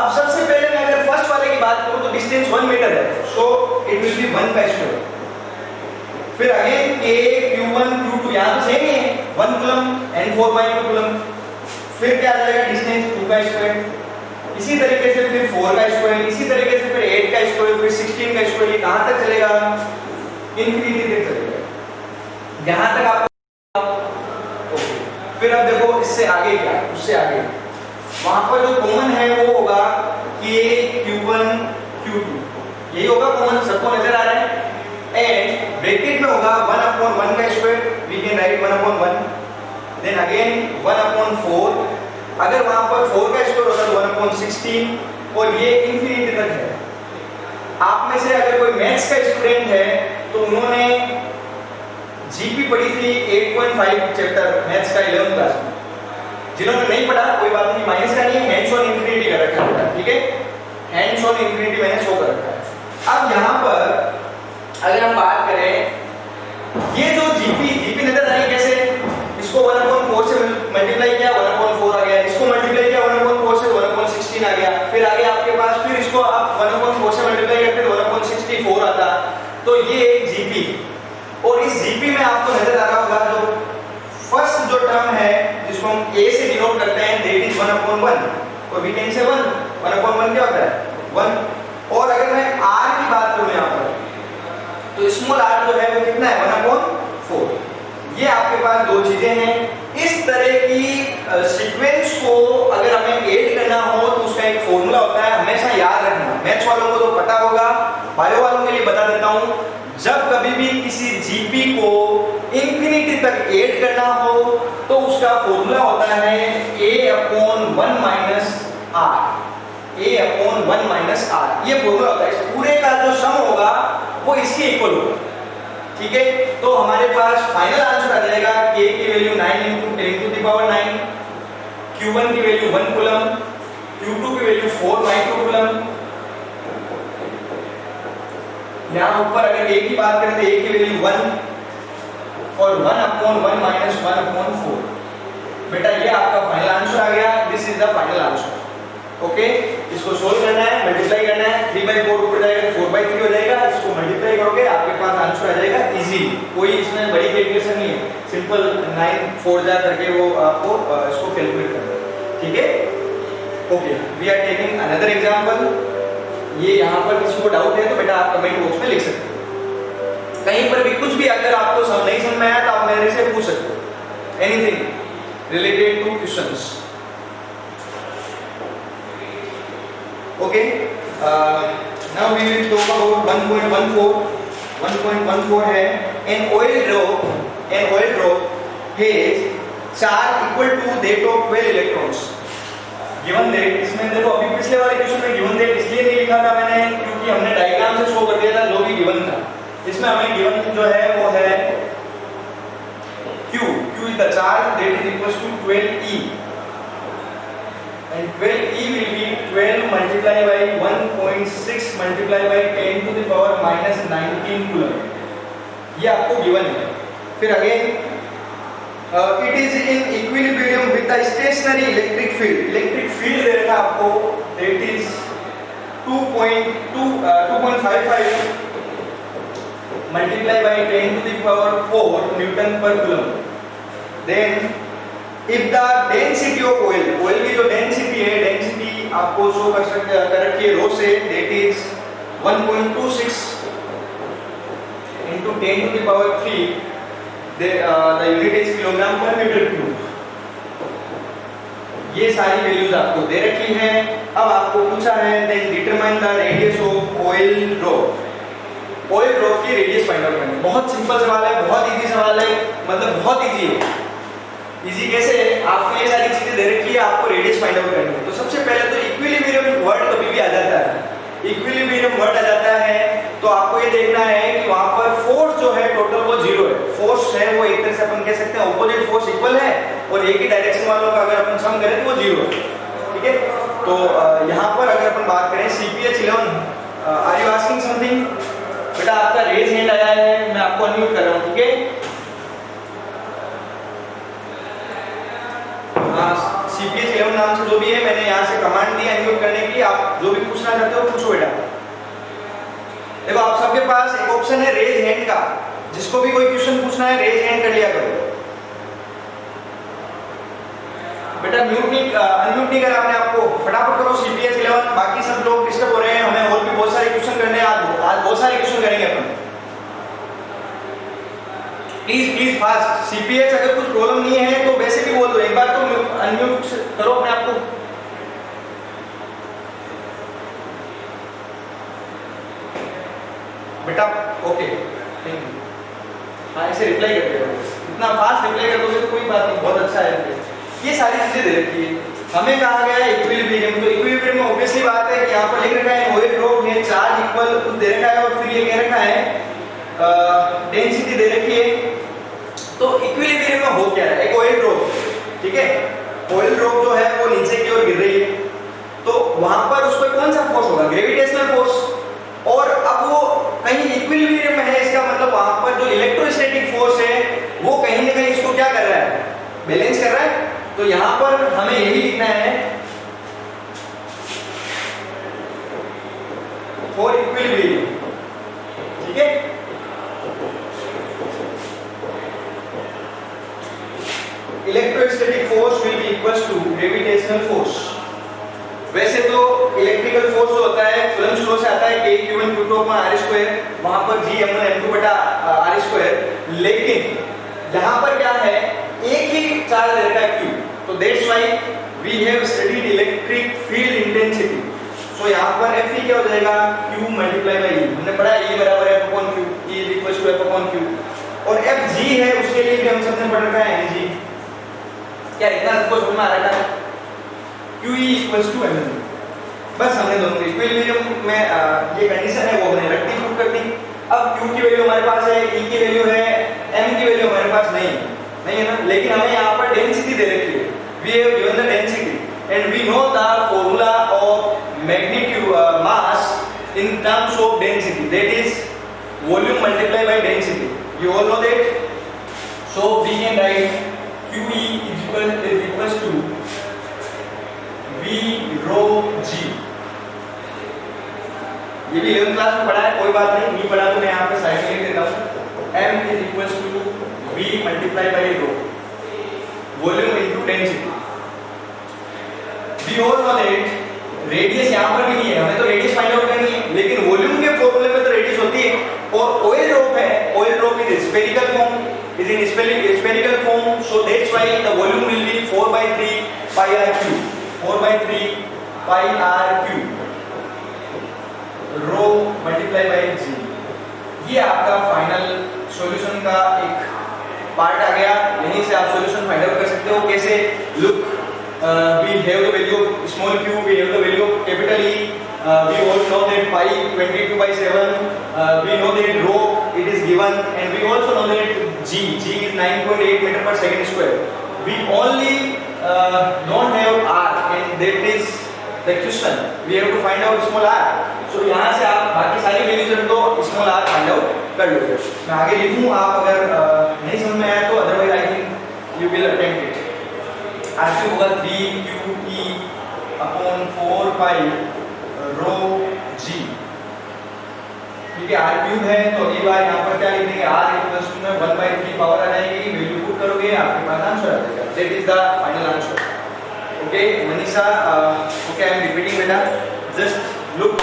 अब सबसे पहले मैं अगर फर्स्ट वाले की बात करूं तो डिस्टेंस 1 मीटर है, सो इट विल बी 1 का स्क्वायर। फिर अगेन K Q1 Q2 यहां तो सेम ही है, 1 कूलम एंड 4 माइक्रो कूलम। फिर क्या आ जाएगा डिस्टेंस 2 का स्क्वायर, इसी तरीके से फिर 4 का स्क्वायर, इसी तरीके से फिर 8 का स्क्वायर, फिर 16 का स्क्वायर। ये कहां तक चलेगा, इंफिनिटी तक चलेगा, यहां तक आप ओके। फिर अब देखो इससे आगे क्या, उससे आगे वहां पर जो कॉमन है वो होगा K Q1 Q2, यही होगा कॉमन, सबको नजर आ रहा है। एंड ब्रैकेट में होगा 1 अपॉन 1 का square, we can write 1 upon 1, then again 1 upon 4, अगर वहां पर 4 का स्क्वायर होता तो 1 अपॉन 16, और ये इंफिनिटी तक है। आप में से अगर कोई मैथ्स का स्टूडेंट है तो उन्होंने जीपी पढ़ी थी 8.5 चैप्टर मैथ्स का 11th क्लास में। जिन्होंने नहीं पढ़ा कोई बात नहीं, माइनस का नहीं, हैंड्स ऑन इंफिनिटी कर रखा है, ठीक है, हैंड्स ऑन इंफिनिटी मैंने शो कर रखा है। अब यहाँ पर अगर हम बात करें, ये जो जीपी नजर आई कैसे, इसको 1/4 से मल्टीप्लाई किया 1/4 आ गया, इसको मल्टीप्लाई किया 1/4 से 1/16 आ गया, फिर आगे आपके पास फिर इसको आप 1/4 से मल्टीप्लाई करते तो 1/64 आता। तो ये एक जीपी, और इस जीपी में आपको नजर आ रहा होगा जो फर्स्ट जो टर्म है जिसको हम a से डिनोट करते हैं दैट इज 1/1, और वी कैन से 1/1 क्या होता है 1। और अगर मैं r की बात करूं यहाँ पर तो स्मॉल r जो है वो कितना है 1/4। ये आपके पास दो चीजें हैं। इस तरह की सीक्वेंस को अगर हमें ऐड करना हो तो उसका एक फॉर्मूला होता है, हमेशा याद रखना। मैथ्स वालों को तो पता होगा, बायो वालों के लिए बता देता हूं, जब कभी भी किसी जीपी को इंफिनिटी तक ऐड करना हो तो उसका फॉर्मूला होता है a/1 minus r, a/1 minus r। ये फॉर्मूला होता है, इस पूरे का जो सम होगा वो इसके इक्वल होगा, ठीक है। तो हमारे पास फाइनल आंसर आ जाएगा k की वैल्यू 9 × 10⁹, q1 की वैल्यू 1 कूलम, q2 की वैल्यू 4 माइक्रो कूलम। यहाँ ऊपर अगर a की बात करें तो a की वैल्यू 1 और 1/1 माइनस 1/4। बेटा ये आपका फाइनल आंसर आ गया, this is the final answer, okay. इसको सोल्व करना है, मल्टीप्लाई करना है, 3/4 ऊपर जाएगा तो 4/3 हो जाएगा, इसको मल्टीप्लाई करोगे आपके पास आंसर आ जाएगा इजी, कोई इसमें बड़ी कैलकुलेशन नहीं है, सिंपल 9 4 जा करके वो आपको इसको कैलकुलेट करना है, ठीक है। Okay, we are taking another example. ये यहाँ पर किसी को डाउट है तो बेटा आप कमेंट बॉक्स में लिख सकते हो, कहीं पर भी कुछ भी अगर आपको नहीं समझ में आया तो आप मेरे से पूछ सकते हो, anything related to questions, okay. Now we will talk about 1.14 है an oil drop has charge equal to that of 12 electrons given that. इसमें देखो अभी पिछले वाले क्वेश्चन में गिवन दैट इसलिए नहीं लिखा था मैंने क्योंकि हमने डायग्राम से शो कर दिया था जो भी गिवन था। इसमें हमें गिवन जो है वो है Q is the charge that is equals to 12E and 12E will be 12 multiplied by 1.6 multiplied by 10 to the power minus 19 coulomb, ये आपको गिवन है। फिर again it is in equilibrium with the stationary electric field। Electric field दे रखा आपको that is 2.55 multiplied by 10 to the power 4 newton per coulomb. Then if the density of oil, oil की जो density है, density आपको show कर रखी है रो से, that is 1.26 into 10 to the power 3, the unit is kilogram पर मीटर क्यूब। ये सारी वैल्यूज आपको दे रखी है। अब आपको पूछा है then determine the radius of oil drop. Oil drop की रेडियस फाइंड आउट करनी। बहुत सिंपल सवाल है, बहुत इजी सवाल है, मतलब बहुत इजी है। इजी कैसे है, आपको ये सारी चीजें दे रखी है, आपको रेडियस फाइंड आउट करनी है। तो सबसे पहले तो इक्विलिब्रियम वर्ड कभी भी आ जाता है, इक्विलिब्रियम वर्ड आ जाता है तो आपको ये देखना है कि वहां पर फोर्स जो है टोटल वो जीरो है। फोर्स है वो एक तरह से अपन कह सकते हैं ऑपोजिट फोर्स इक्वल है, और एक ही डायरेक्शन वालों का अगर अपन सम करें तो वो जीरो है। ठीक है, तो यहाँ पर अगर अपन बात करें CPH11, are you asking something? बेटा आपका रेज हैंड आया है, मैं आपको अनम्यूट कर रहा हूँ। ठीक है, CPH11 नाम से जो भी है, मैंने यहाँ से कमांड दी अनम्यूट करने की। आप जो भी पूछना चाहते हो पूछो बेटा। देखो आप सबके पास एक ऑप्शन है रेज हैंड का, जिसको भी कोई क्वेश्चन पूछना है रेज हैंड कर लिया करो। बेटा म्यूट नहीं अनम्यूट नहीं करा आपने, आपको फटाफट करो। CPH11, बाकी सब लोग डिस्टर्ब हो रहे हैं, हमें और भी बहुत सारे क्वेश्चन करने हैं आज बहुत सारे क्वेश्चन करेंगे अपन। Please please fast. CPH अगर कुछ प्रॉब्लम नहीं है तो वैसे भी बोल दो, एक बार तो अनम्यूट करो अपने आप को। बेटा ओके, थैंक यू। हाँ ऐसे रिप्लाई करते हो, इतना फास्ट रिप्लाई कर दोगे तो कोई बात नहीं, बहुत अच्छा है। ये सारी चीजें दे रखी है। हमें कहा गया है इक्विलिब्रियम, तो इक्विलिब्रियम में ऑब्वियसली बात है कि यहाँ पर लिख रखा है ऑयल ड्रॉप है, चार्ज इक्वल कुछ दे रखा है, और फिर ये कह रखा है डेंसिटी दे रखी है। तो इक्विलिब्रियम में हो क्या है, एक ऑयल ड्रॉप, ठीक है, ऑयल ड्रॉप जो है वो नीचे की ओर गिर रही है, तो वहां पर उस पर कौन सा फोर्स होगा, ग्रेविटेशनल फोर्स। और अब वो कहीं इक्विलिब्रियम में है, इसका मतलब वहां पर जो इलेक्ट्रोस्टैटिक फोर्स है वो कहीं ना कहीं इसको क्या कर रहा है, बैलेंस कर रहा है। तो यहां पर हमें यही लिखना है फॉर इक्विलिब्रियम। ठीक है, electrostatic force will be equals to gravitational force. वैसे तो इलेक्ट्रिकल फोर्स जो होता है कूलम्ब लॉ से आता है K Q1 Q2 R², वहां पर G M1 M2 बटा R², लेकिन यहाँ पर क्या है, एक ही चार्ज रहता है Q, तो that's why we have studied electric field intensity. So यहाँ पर Fe क्या हो जाएगा, Q मल्टीप्लाई बाई E। हमने पढ़ा E बराबर है F upon Q, E is equal to F upon Q। और Fg है, उसके लिए भी हम सबने पढ़ रखा है Mg। क्या इतना सबको समझ में आ रहा है, QE इक्वल्स टू mg। बस हमने दोनों इक्विलिब्रियम में ये कंडीशन है वो हमने रख दी, प्रूव कर दी। अब Q की वैल्यू हमारे पास है, E की वैल्यू है, M की वैल्यू हमारे पास नहीं है ना, लेकिन हमें यहाँ पर डेंसिटी दे रखी है। We have given the density and we know the formula of magnitude mass in terms of density, that is volume multiply by density. You all know that. So we can write QE is equals to V rho G। ये भी 11th class में पढ़ा है, कोई बात नहीं पढ़ा तो मैं यहाँ पे साइड में लिख देता हूँ। M is equals to V multiplied by rho, volume into density। We all know that radius यहाँ पर भी नहीं है, हमें तो रेडियस फाइंड आउट करनी है, लेकिन वॉल्यूम के फॉर्मूले में तो रेडियस होती है। और ऑयल ड्रॉप है, oil drop is spherical form, is in spherical form, so that's why the volume will be 4/3 pi r cube, 4/3 pi r cube, rho multiplied by g। ये आपका फाइनल सॉल्यूशन का एक part आ गया। यहीं से आप solution find out कर सकते हो। कैसे, look, we have the value of small q, we have the value of capital E, we all know that pi 22/7, we know that rho it is given, and we also know that g is 9.8 meter per second square। We only don't have r, and that is the question, we have to find out small r। so यहाँ से आप बाकी सारी values रख दो, small r find out कर लोगे। मैं आगे लिखूं, आप अगर नहीं समझ में आया तो otherwise I think you will attempt it. Answer होगा 3QE अपॉन 4 पाई रो G। ठीक है, R क्यूब है तो अगली बार यहाँ पर क्या लिख देंगे, R इक्वल्स टू में 1/3 पावर आ जाएगी, वैल्यू पुट करोगे आपके पास आंसर आ जाएगा। That is the final answer. Okay, Manisha. Okay, I am repeating बेटा. Just look.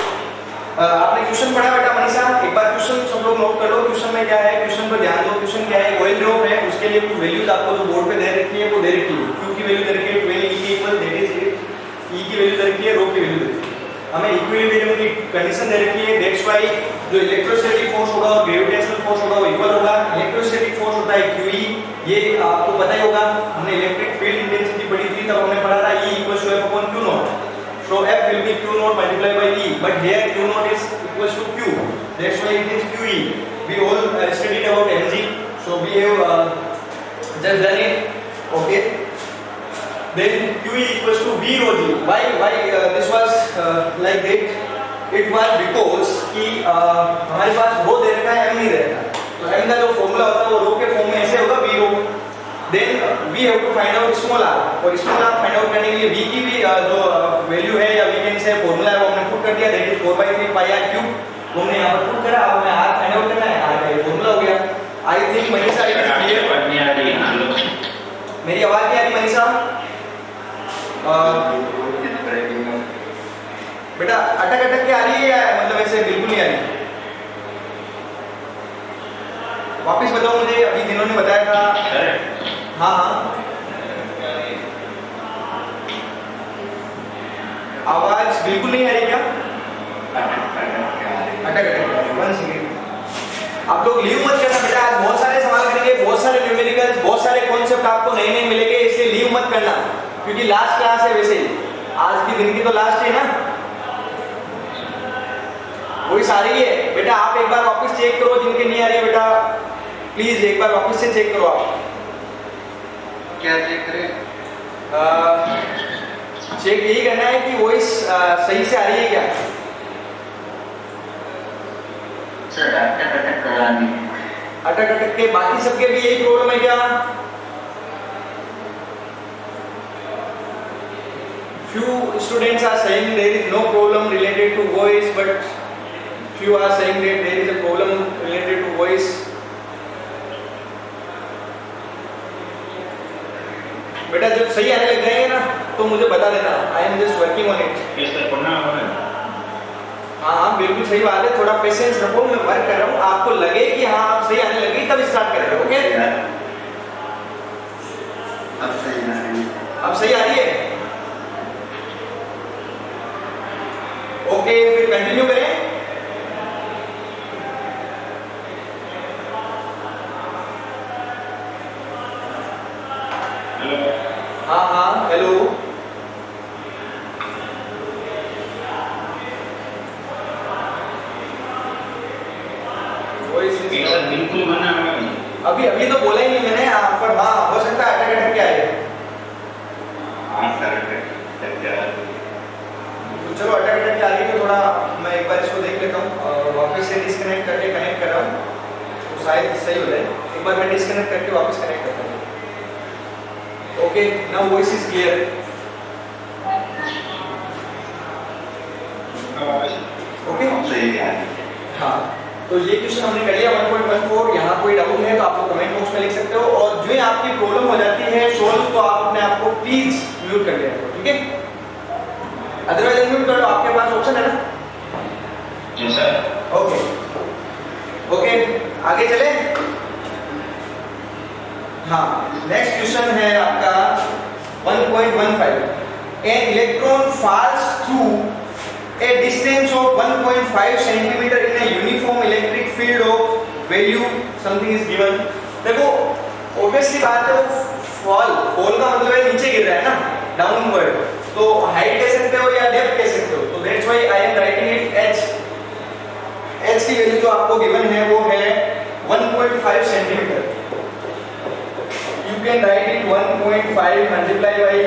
आपने क्वेश्चन पढ़ा बेटा मनीषा, एक बार क्वेश्चन सब लोग नोट कर लो. क्वेश्चन में क्या है, क्वेश्चन पर ध्यान दो. क्वेश्चन क्या है, ऑयल ड्रॉप है, उसके लिए कुछ वैल्यूज आपको जो बोर्ड पे दे रखी है वो दे रखी है. Q की वैल्यू दे रखी है 12 E के इक्वल, दैट इज E की वैल्यू दे रखी है, रो की वैल्यू दे रखी है. हमें इक्विलिब्रियम की कंडीशन दे रखी है. दैट्स व्हाई जो इलेक्ट्रोस्टैटिक फोर्स होगा और ग्रेविटेशनल फोर्स होगा वो इक्वल होगा. इलेक्ट्रोस्टैटिक फोर्स होता है QE, ये आपको पता ही होगा, हमने इलेक्ट्रिक फील्ड इंटेंसिटी पढ़ी थी तब हमने पढ़ा था E equals to F upon Q naught. So F will be Q naught multiplied by E, but here Q naught is equals to Q. That's why it is QE. We all studied about mg, so we have just done it. Okay. Then QE equals to V rho G. Why this was like that? It was because कि हमारे पास रो दे रखा है, m नहीं दे रखा. तो m का जो फॉर्मूला होता है वो रो के फॉर्म में ऐसे होगा V rho. Then we have to find out small r. और small r find out करने के लिए v की भी जो वैल्यू है या we can say फॉर्मूला है वो हमने पुट कर दिया. That is 4/3 pi r cube. तो हमने यहाँ पर पुट करा. अब हमें r फाइंड आउट करना है. r का ये फॉर्मूला हो गया. I think Manisha it is clear. मेरी आवाज नहीं आ रही मनीषा? बेटा अटक अटक के आ रही है या मतलब ऐसे बिल्कुल नहीं आ रही? वापस बताओ मुझे. अभी दिनों ने बताया था. हाँ हाँ, आवाज बिल्कुल नहीं आ रही क्या? अटक अटक. 1 सेकंड. आप लोग लीव मत करना बेटा. आज बहुत सारे सवाल करेंगे, बहुत सारे न्यूमेरिकल्स, बहुत सारे कॉन्सेप्ट आपको नए नए मिलेंगे, इसलिए लीव मत करना क्योंकि लास्ट क्लास है. वैसे ही आज की दिन की तो लास्ट है ना, वही सारी है बेटा. आप एक बार वापस चेक करो, जिनके नहीं आ रही है बेटा प्लीज एक बार वापस से चेक करो. आप क्या चेक करें? चेक यही करना है कि वॉइस सही से आ रही है क्या. सर अटक अटक कर रही है. अटक अटक के. बाकी सबके भी यही प्रॉब्लम है क्या? Few students are saying there is no problem related to voice, but few are saying that there is a problem related to voice. बेटा जब सही आने लग जाएंगे ना तो मुझे बता देना. I am just working on it. हाँ बिल्कुल सही बात है. थोड़ा पेशेंस रखो, मैं वर्क कर रहा हूँ. आपको लगे कि हाँ आप सही आने लगी तब स्टार्ट करेंगे. ओके अब सही आ रही है. अब सही आ रही है. ओके फिर कंटिन्यू करें. हाँ हाँ हेलो. बिल्कुल मना. अभी तो बोला ही नहीं मैंने. पर हाँ हो सकता है अटक अटक के आए. हाँ सर अटक जा. तो चलो अटक अटक के आ रही है तो थोड़ा मैं एक बार इसको देख लेता हूँ. वापस से डिस्कनेक्ट करके कनेक्ट कर रहा हूँ तो शायद सही हो जाए. एक बार मैं डिस्कनेक्ट करके वापस कनेक्ट करता हूँ. Okay now voice is clear. Okay सही है. हाँ तो ये क्वेश्चन हमने कर लिया 1.14. यहाँ कोई डाउट है तो आप लोग कमेंट बॉक्स में लिख सकते हो. और जो आपकी प्रॉब्लम हो जाती है सोल्व तो आप अपने आप को प्लीज म्यूट कर लिया करो. ठीक है, अदरवाइज अनम्यूट कर लो. आपके पास ऑप्शन है ना. जी सर. ओके ओके आगे चले. हाँ नेक्स्ट क्वेश्चन है आपका 1.15. An electron falls through a distance of 1.5 centimeter in a uniform electric field of value something is given. देखो obviously बात है वो fall का मतलब है नीचे गिर रहा है ना, डाउनवर्ड. तो हाइट कह सकते हो या डेप्थ कह सकते हो. तो that's why I am writing it h. h की वैल्यू जो आपको गिवन है वो है 1.5 centimetre. You can write it 1.5 multiply by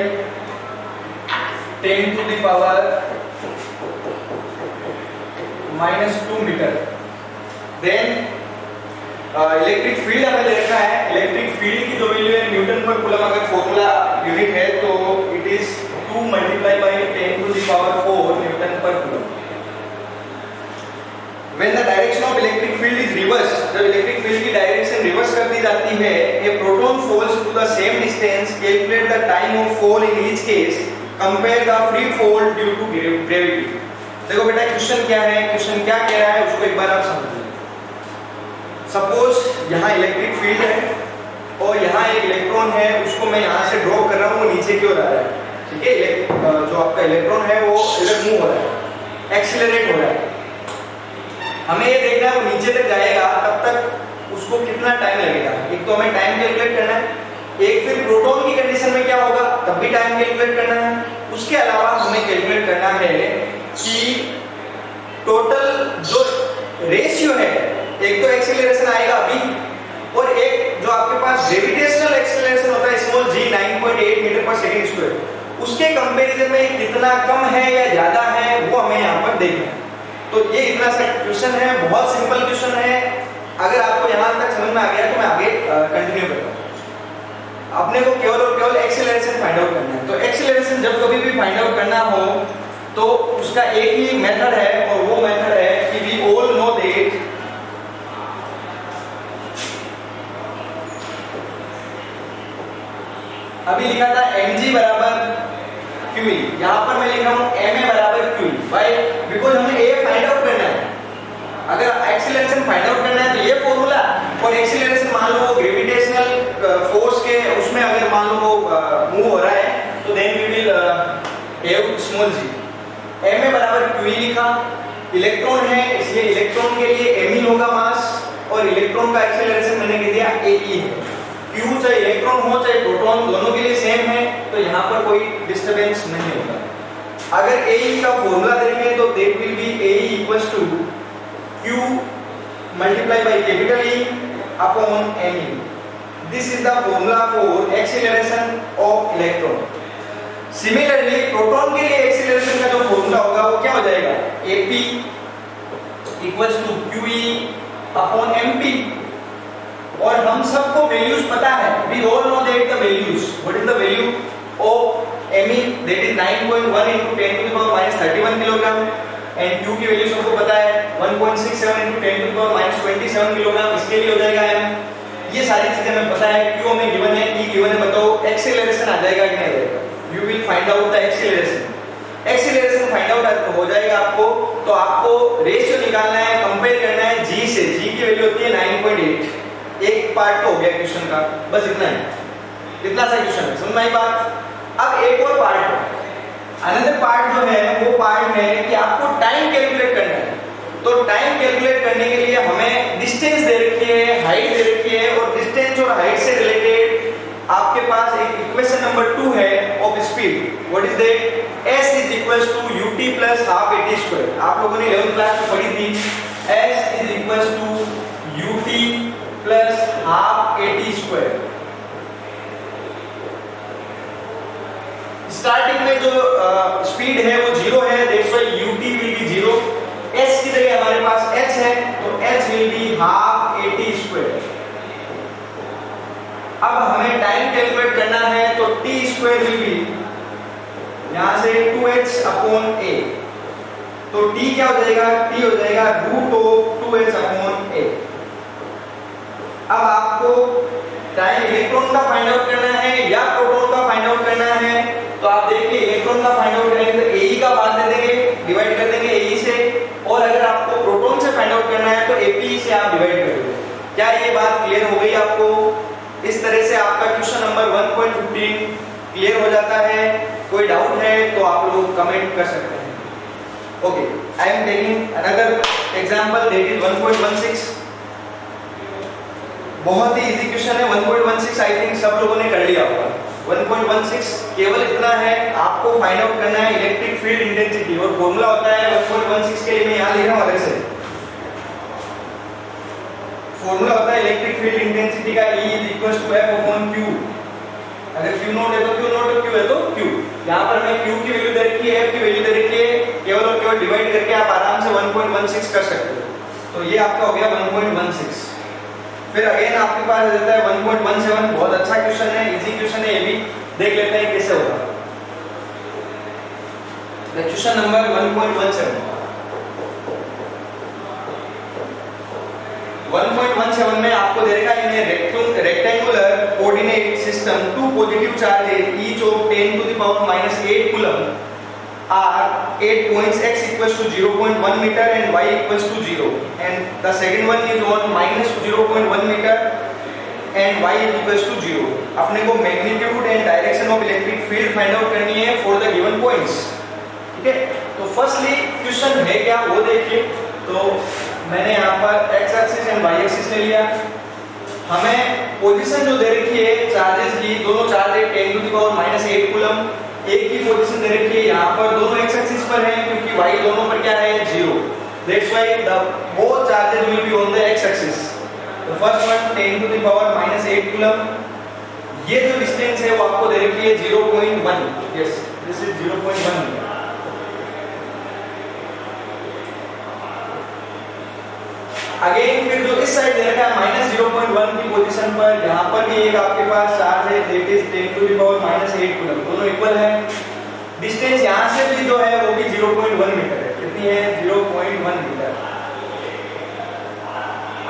10 to the power -2 metre. Then electric field हमें दे रखा है. इलेक्ट्रिक फील्ड की जो वैल्यू है न्यूटन पर कूलम अगर फॉर्मूला यूनिट है तो it is 2 multiply by 10 to the power 4 newton per coulomb. When the direction of electric field is reversed, जब इलेक्ट्रिक फील्ड की डायरेक्शन रिवर्स कर दी जाती है। A proton falls to the same distance, calculate the time of fall in each case, compare the free fall due to gravity. देखो बेटा question क्या है, क्वेश्चन क्या कह रहा है उसको एक बार आप समझिए। सपोज यहाँ इलेक्ट्रिक फील्ड है और यहाँ एक इलेक्ट्रॉन है, उसको मैं यहाँ से ड्रॉप कर रहा हूँ, वो नीचे की ओर आ रहा है, ठीक है। जो आपका इलेक्ट्रॉन है वो इधर मूव हो रहा है, एक्सीलरेट हो रहा है। हमें ये देखना है वो नीचे तक जाएगा तब तक उसको कितना टाइम लगेगा। एक तो हमें टाइम कैलकुलेट करना है, एक फिर प्रोटॉन की कंडीशन में क्या होगा तब भी टाइम कैलकुलेट करना है। उसके अलावा हमें कैलकुलेट करना है कि टोटल जो रेशियो है, एक तो एक्सीलरेशन आएगा अभी, और एक जो आपके पास ग्रेविटेशनल एक्सीलरेशन होता है स्मॉल g 9.8 मीटर पर सेकंड स्क्वायर, उसके कंपैरिजन में कितना कम है या ज्यादा है वो हमें यहाँ पर देखना है। तो ये इतना सा क्वेश्चन है, बहुत सिंपल क्वेश्चन है। अगर आपको यहाँ तक समझ में आ गया तो मैं आगे कंटिन्यू करता हूँ। अपने को केवल और केवल एक्सीलरेशन फाइंड आउट करना है। तो एक्सीलरेशन जब कभी भी फाइंड आउट करना हो तो उसका एक ही मेथड है, और वो मेथड है कि वी ऑल नो दैट अभी लिखा था mg बराबर qe, यहाँ पर मैं लिख रहा हूँ ma बराबर qe। वाई? बिकॉज हमें a फाइंड आउट करना है। अगर एक्सीलरेशन फाइंड आउट करना है तो ये फॉर्मूला, और एक्सीलरेशन मान लो ग्रेविटेशनल फोर्स के उसमें अगर मान लो वो मूव हो रहा है तो then we will have small g। ma बराबर qe लिखा, इलेक्ट्रॉन है इसलिए इलेक्ट्रॉन के लिए me होगा मास, और इलेक्ट्रॉन का एक्सीलरेशन मैंने कह दिया ae है। Q चाहे इलेक्ट्रॉन हो चाहे प्रोटॉन, दोनों के लिए सेम है, तो यहाँ पर कोई डिस्टरबेंस नहीं होगा। अगर AE का फॉर्मूला देखें तो that will be AE equals to Q multiply by capital E upon me। This is the formula for acceleration of electron. Similarly proton के लिए एक्सीलरेशन का जो फॉर्मूला होगा वो क्या हो जाएगा, AP equals to QE upon MP। और हम सबको वैल्यूज पता है, we all know that the values. What is the value of me, that is 9.1 into 10 to the power minus 31 kilogram, and Q की वैल्यू सबको पता है 1.67 into 10 to the power minus 27 kilogram, इसके लिए हो जाएगा m। ये सारी चीजें हमें पता है। Q हमें गिवन है, E गिवन है, बताओ एक्सीलरेशन आ जाएगा कि नहीं आ जाएगा। You will find out the acceleration. Acceleration find out हो जाएगा आपको, तो आपको रेशियो निकालना है, कंपेयर करना है g से। g की वैल्यू होती है 9.8। एक पार्ट तो हो गया क्वेश्चन का, बस इतना ही, इतना सा क्वेश्चन है, समझ में आई बात। अब एक और पार्ट है, अनदर पार्ट जो है वो पार्ट है कि आपको टाइम कैलकुलेट करना है। तो टाइम कैलकुलेट करने के लिए हमें डिस्टेंस दे रखी है, हाइट दे रखी है, और डिस्टेंस और हाइट से रिलेटेड आपके पास एक इक्वेशन नंबर 2 है of speed. What is that? s is equals to ut plus half at square. आप लोगों ने 11th क्लास में पढ़ी थी, s is equals to ut plus half at square. Starting में जो स्पीड है वो 0 है, that's why ut will be 0। s की जगह हमारे पास h है, तो h will be half at square. अब हमें टाइम कैलकुलेट करना है, तो t स्क्वायर विल बी यहां से 2h अपॉन a। तो t क्या हो जाएगा? t हो जाएगा root of 2h upon a। अब आपको टाइम इलेक्ट्रॉन का फाइंड आउट करना है या प्रोटॉन का फाइंड आउट करना है, तो आप देखिए इलेक्ट्रॉन का फाइंड आउट करेंगे तो AE का भाग दे देंगे, डिवाइड कर देंगे AE से, और अगर आपको प्रोटॉन से फाइंड आउट करना है तो AP से आप डिवाइड कर देंगे। क्या ये बात क्लियर हो गई आपको? इस तरह से आपका क्वेश्चन नंबर 1.15 क्लियर हो जाता है। कोई डाउट है तो आप लोग कमेंट कर सकते हैं। Okay, I am taking another example, that is 1.16। बहुत ही इजी क्वेश्चन है। 1.16 आई थिंक सब लोगों ने कर लिया होगा। 1.16 केवल इतना है, आपको फाइंड आउट करना है इलेक्ट्रिक फील्ड इंटेंसिटी, और फॉर्मूला होता है 1.16 के लिए मैं यहां लिख रहा हूं अलग से। फॉर्मूला होता है इलेक्ट्रिक फील्ड इंटेंसिटी का E is equal to F upon Q। अगर Q नॉट है तो Q नॉट, Q है तो Q। यहां पर मैं Q की वैल्यू दे रखी है, F की वैल्यू दे रखी है, केवल और केवल डिवाइड करके आप आराम से 1.16 कर सकते हो। तो ये आपका हो गया 1.16। फिर अगेन आपके पास रहता है 1.17। बहुत अच्छा क्वेश्चन है, इजी क्वेश्चन है, ये भी देख लेते हैं कैसे होगा। Question number 1.17। 1.17 में आपको दे रखा है system, two positive charges, each of 10 to the power minus 8 coulomb, are at points x equals to 0.1 meter and y equals to 0. And the second one is on minus 0.1 meter and y equals to 0. अपने को magnitude and direction of electric field find out करनी है for the given points. ठीक है? तो firstly question है क्या वो देखिए. तो मैंने यहाँ पर x axis and y axis ले लिया. हमें पोजीशन जो दे रखी है चार्जेस की, दोनों चार्ज है 10 to the power minus 8 coulomb. एक की पोजीशन दे रखी है यहाँ पर, दोनों x एक्सिस पर हैं क्योंकि y दोनों पर क्या है 0. That's why the both charges will be on the x axis. The first one 10 to the power minus 8 coulomb. ये जो डिस्टेंस है वो आपको दे रखी है 0.1. Yes, this is 0.1. अगेन फिर जो इस साइड दे रखा है माइनस 0.1 की पोजीशन पर, यहाँ पर भी एक आपके पास चार्ज है that is 10 to the power minus 8 coulomb. दोनों इक्वल है. डिस्टेंस यहाँ से भी जो है वो भी 0.1 मीटर है. कितनी है 0.1 मीटर.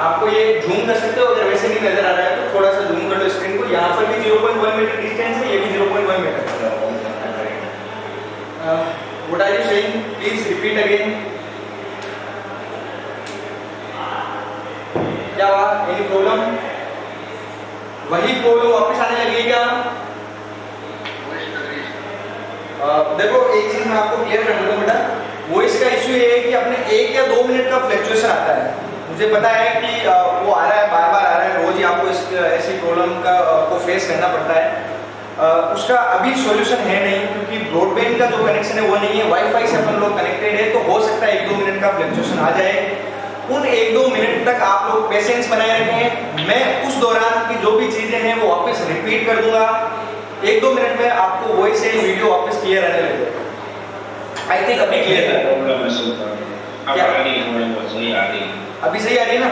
आपको ये जूम कर सकते हो अगर वैसे नहीं नजर आ रहा है तो थोड़ा सा जूम कर लो स्क्रीन को. यहाँ पर भी 0.1 मीटर डिस्टेंस है, ये भी 0.1 मीटर है. What are you saying? Please repeat again. क्या हुआ? Any problem? वही प्रॉब्लम वापस आने लगी क्या? देखो एक चीज मैं आपको क्लियर कर दूं बेटा. वॉइस का इश्यू ये है कि अपने 1 या 2 मिनट का फ्लक्चुएशन आता है. मुझे पता है कि वो आ रहा है, बार बार आ रहा है, रोज ही आपको इस ऐसी प्रॉब्लम का आपको फेस करना पड़ता है. उसका अभी सॉल्यूशन है नहीं क्योंकि ब्रॉडबैंड का जो कनेक्शन है वो नहीं है. वाईफाई से अपन लोग कनेक्टेड है तो हो सकता है 1-2 मिनट का फ्लक्चुएशन आ जाए. उन 1-2 मिनट तक आप लोग पेशेंस बनाए रखें. मैं उस दौरान की जो भी चीजें हैं वो वापस रिपीट कर दूंगा. 1-2 मिनट में आपको वॉइस एंड वीडियो वापस क्लियर आने लगेगा. आई थिंक अभी क्लियर है. क्या अभी सही आ रही है ना?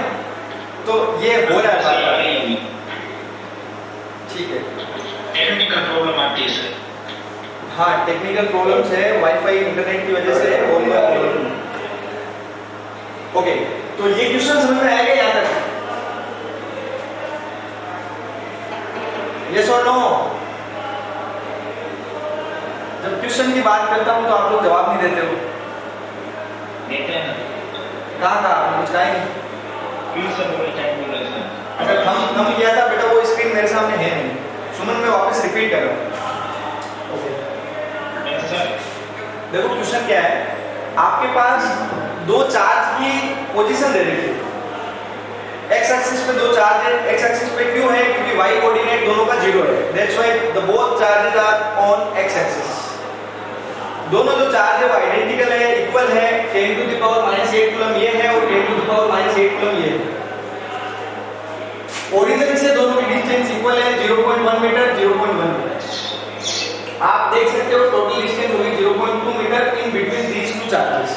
तो ये हो रहा है. ठीक है. टेक्निकल प्रॉब्लम आती है सर. हाँ, टेक्निकल प्रॉब्लम्स है वाईफाई इंटरनेट की वजह से. ओके, तो ये क्वेश्चन समझ में आएगा यहाँ तक? यस और नो? जब क्वेश्चन की बात करता हूँ तो आप लोग जवाब नहीं देते हो. देते हैं. कहाँ कुछ कहा नहीं. अच्छा, हम किया था बेटा, वो स्क्रीन मेरे सामने है नहीं. सुमन मैं वापस रिपीट कर रहा हूँ. ओके, देखो क्वेश्चन क्या है. आपके पास दो चार्ज की पोजीशन दे रखी है. एक्स एक्सिस पे दो चार्ज है. एक्स एक्सिस पे क्यों है? क्योंकि वाई कोऑर्डिनेट दोनों का 0 है. That's why the both charges are on X axis. दोनों जो चार्ज है वो आइडेंटिकल है, इक्वल है. 10 to the power minus 8 coulomb ये है और 10 to the power minus 8 coulomb ये है. ओरिजिन से दोनों की डिस्टेंस इक्वल है 0.1 मीटर 0.1 मीटर. आप देख सकते हो टोटल डिस्टेंस होगी 0.2 metre in between these two charges.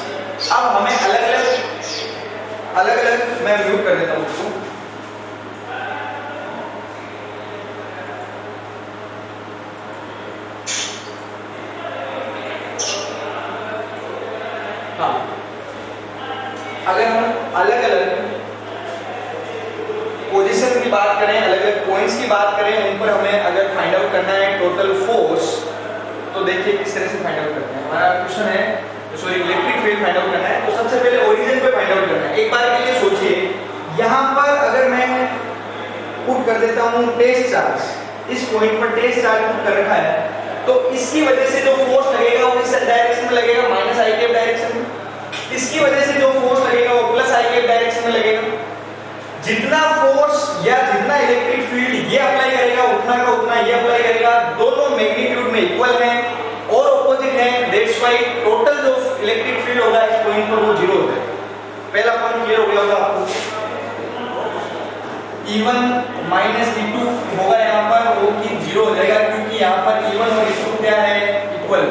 अब हमें अलग अलग मैं म्यूट कर देता हूं उसको. हाँ, अगर हम अलग अलग पोजीशन की बात करें, अलग अलग पॉइंट्स की बात करें, उन पर हमें अगर फाइंड आउट करना है टोटल फोर्स, तो देखिए किस तरह से फाइंड आउट करते हैं. हमारा क्वेश्चन है sorry electric field find out करना है. तो सबसे पहले ओरिजिन पे फाइंड आउट करना है. एक बार के लिए सोचिए, यहाँ पर अगर मैं पुट कर देता हूँ टेस्ट चार्ज, इस पॉइंट पर टेस्ट चार्ज पुट कर रखा है, तो इसकी वजह से जो फोर्स लगेगा वो इस डायरेक्शन में लगेगा, माइनस आई कैप डायरेक्शन में. इसकी वजह से जो फोर्स लगेगा वो प्लस आई कैप डायरेक्शन में लगेगा. जितना फोर्स या जितना इलेक्ट्रिक फील्ड ये अप्लाई करेगा उतना का उतना ये अप्लाई करेगा. दोनों मैग्नीट्यूड में इक्वल हैं और ऑपोजिट हैं. दैट्स व्हाई टोटल जो इलेक्ट्रिक फील्ड होगा इस पॉइंट पर वो 0 होगा. पहला पॉइंट क्लियर हो गया होगा आपको. E1 माइनस E2 होगा यहाँ पर, वो कि 0 हो जाएगा क्योंकि यहाँ पर E1 और E2 क्या है? इक्वल.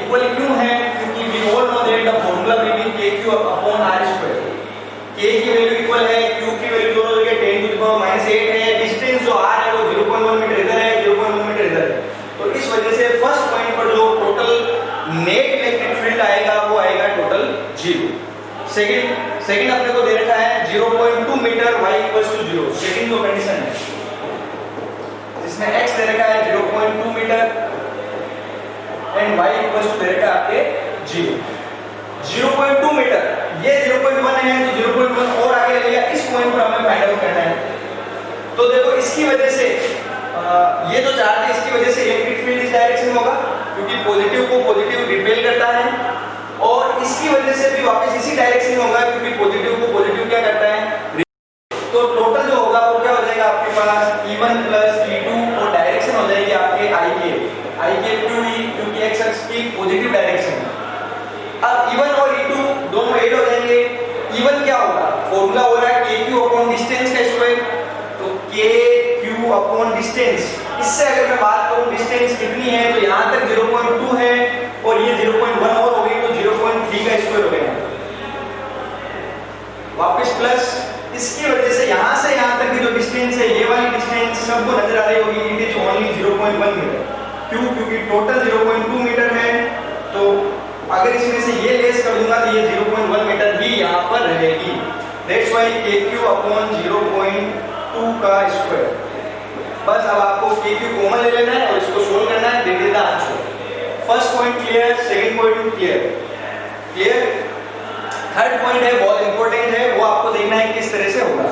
इक्वल क्यों है? क्योंकि we all know that the formula between KQ upon R². K की वैल्यू इक्वल है, Q की वैल्यू दोनों जगह 10 टू द पावर माइनस 8 है. डिस्टेंस जो R है वो 0.1 मीटर इधर है, 0.1 मीटर इधर है. तो इस वजह से फर्स्ट पॉइंट पर जो टोटल नेट इलेक्ट्रिक फील्ड आएगा वो आएगा टोटल 0. सेकंड अपने को दे रखा है 0.2 meter y equals to 0. Second जो कंडीशन है इसमें x दे रखा है 0.2 meter and y equals to दे रखा है आपके 0.2 मीटर। ये 0.1 है तो 0.1 और आगे ले लिया, इस पॉइंट पर हमें फाइंड आउट करना है। तो देखो इसकी वजह से ये जो चार्ज है इसकी वजह से इलेक्ट्रिक फील्ड इस डायरेक्शन में होगा क्योंकि पॉजिटिव को पॉजिटिव रिपेल करता है, और इसकी वजह से भी वापस इसी डायरेक्शन में होगा क्योंकि पॉजिटिव को पॉजिटिव क्या करता है। तो टोटल जो होगा वो क्या हो जाएगा आपके पास E1 प्लस E2 और डायरेक्शन हो जाएगी आपके I के QE क्योंकि x अक्ष की पॉजिटिव डायरेक्शन। अब E1 और E2 दोनों ऐड हो जाएंगे। E1 क्या होगा, फॉर्मूला हो रहा है KQ अपॉन डिस्टेंस का स्क्वायर, तो KQ अपॉन डिस्टेंस। इससे अगर मैं बात करूं डिस्टेंस कितनी है तो यहां तक 0.2 है और ये 0.1 और हो गई तो 0.3 का स्क्वायर हो गया। वापस प्लस इसकी वजह से यहां से यहां तक की जो डिस्टेंस है ये वाली डिस्टेंस सबको नजर आ रही होगी, इट इज ओनली 0.1 मीटर। क्यों, क्योंकि टोटल 0.2 मीटर है, तो अगर इसमें से ये लेस कर दूंगा तो ये 0.1 मीटर ही यहां पर रहेगी। दैट्स व्हाई KQ अपॉन 0.2 का स्क्वायर। बस अब आपको KQ कॉमन ले लेना है और इसको सोल्व करना है, दे देना answer. First point clear, second point clear. Third point है बहुत इंपॉर्टेंट है, वो आपको देखना है किस तरह से होगा।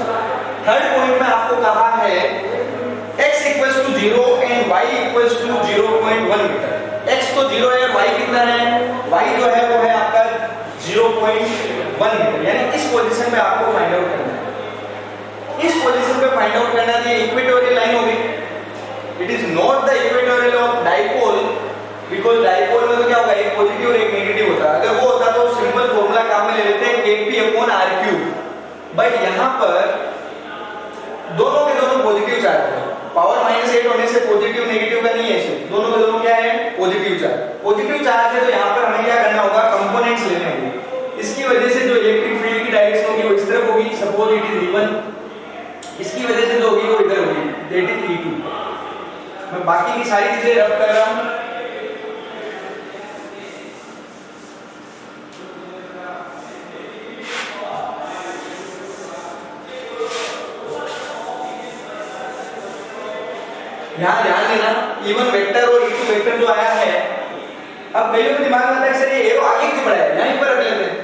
थर्ड पॉइंट में आपको कहा है x equals to 0 and y equals to 0.1 metre. x तो 0 है, y कितना है, y जो है वो है आपका 0.1 मीटर, यानी इस पोजीशन पे आपको फाइंड आउट करना है। इस पोजीशन पे फाइंड आउट करना है, ये इक्वेटोरियल लाइन होगी। It is not the equatorial of dipole, because dipole में तो क्या होगा, एक पॉजिटिव और एक नेगेटिव होता है। अगर वो होता तो सिंपल फॉर्मूला काम में ले लेते हैं Kp अपॉन r3, बट यहां पर दोनों के दोनों पॉजिटिव चार्ज है। पावर -8 होने से पॉजिटिव नेगेटिव का नहीं है इशू, दोनों के दोनों क्या है, पॉजिटिव चार्ज। पॉजिटिव चार्ज है तो यहां पर हमें क्या करना होगा, कंपोनेंट्स लेने होंगे। इसकी वजह से जो इलेक्ट्रिक फील्ड की डायरेक्शन होगी वो इस तरफ होगी, सपोज इट इज E1। इसकी वजह से जो होगी वो इधर होगी, दैट इज E2। मैं बाकी की सारी चीजें रब कर रहा हूं। यहाँ ध्यान देना, E1 वेक्टर और E2 वेक्टर जो आया है, अब कईयों के दिमाग में आता है सर ये एरो आगे क्यों बढ़ा है, यहीं पर रख लेते हैं,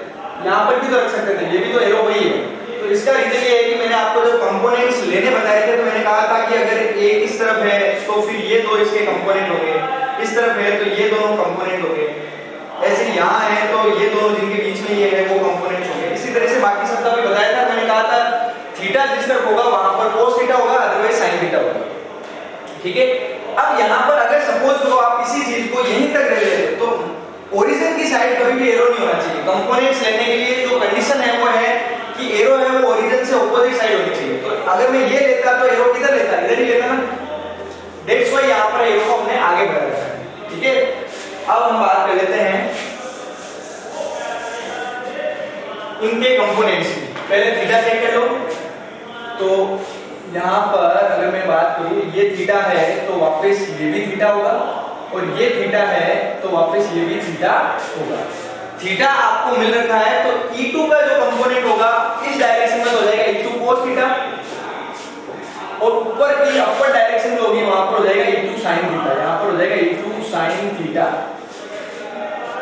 यहाँ पर भी तो रख सकते थे, ये भी तो एरो वही है। तो इसका रीजन ये है कि मैंने आपको जब कंपोनेंट्स लेने बताए थे तो मैंने कहा था कि अगर एक इस तरफ है तो फिर ये दो इसके कंपोनेंट होंगे, इस तरफ है तो ये दोनों कंपोनेंट होंगे, ऐसे यहाँ है तो ये दोनों जिनके बीच में ये है वो कंपोनेंट्स होंगे। इसी तरह से बाकी सब का भी बताया था, मैंने कहा था थीटा जिस तरफ होगा वहां पर cos थीटा होगा, अदरवाइज sin थीटा होगा। ठीक है, अब यहाँ पर अगर सपोज करो आप इसी चीज को यहीं तक ले लेते तो ओरिजिन की साइड कभी भी एरो नहीं होना चाहिए। कंपोनेंट्स लेने के लिए जो कंडीशन है वो है कि एरो है वो ओरिजिन से ऑपोजिट साइड होनी चाहिए। तो अगर मैं ये लेता तो एरो किधर लेता, इधर ही लेता ना। दैट्स व्हाई यहाँ पर एरो को हमने आगे बढ़ाया है। ठीक है, अब हम बात कर लेते हैं इनके कंपोनेंट्स की। पहले थीटा चेक कर लो, तो यहाँ पर अगर मैं बात करूँ ये थीटा है तो वापस ये भी थीटा होगा, और ये थीटा है तो वापस ये भी थीटा होगा। थीटा आपको मिल रखा है तो E2 का जो कंपोनेंट होगा इस डायरेक्शन में हो जाएगा E2 cos थीटा, और ऊपर की अपर डायरेक्शन जो होगी वहां पर हो जाएगा E2 sin थीटा, यहाँ पर हो जाएगा E2 sin थीटा।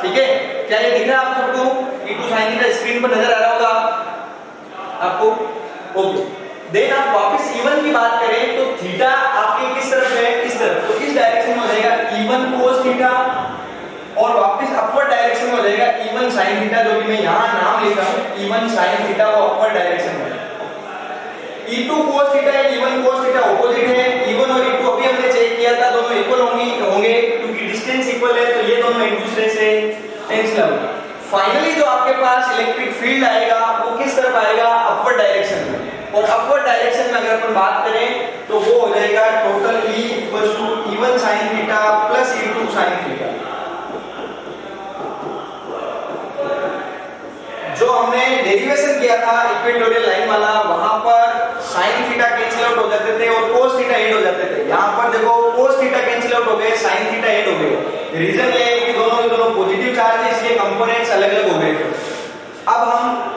ठीक है, क्या ये दिख रहा है आप सबको, E2 sin थीटा स्क्रीन पर नजर आ रहा होगा आपको। ओके, देन आप वापस E1 की बात करें तो थीटा आपके किस तरफ है, इस तरफ, तो इस डायरेक्शन में हो जाएगा E1 cos थीटा, और वापस अपवर्ड डायरेक्शन में हो जाएगा E1 sin थीटा, जो कि मैं यहां नाम लिखा हूं E1 sin थीटा, वो अपवर्ड डायरेक्शन में। E2 cos थीटा है, E1 cos थीटा ऑपोजिट है। E1 और E2 अभी हमने चेक किया था दोनों इक्वल होंगे क्योंकि डिस्टेंस इक्वल है, तो ये दोनों एक दूसरे से कैंसिल होंगे। फाइनली जो आपके पास इलेक्ट्रिक फील्ड आएगा वो किस तरफ आएगा, अपवर्ड डायरेक्शन में। और अपवर्ड डायरेक्शन में अगर अपन बात करें तो वो हो जाएगा total E equals to E1 sin theta plus E2 sin theta. जो हमने डेरिवेशन किया था इक्वेटोरियल लाइन वाला, वहां पर sin थीटा कैंसिल आउट हो जाते थे और cos थीटा ऐड हो जाते थे। यहाँ पर देखो cos थीटा कैंसिल आउट हो गए, sin थीटा ऐड हो गए। रीजन ये है कि दोनों के दोनों पॉजिटिव चार्ज है, इसलिए कंपोनेंट्स अलग-अलग हो गए। अब हम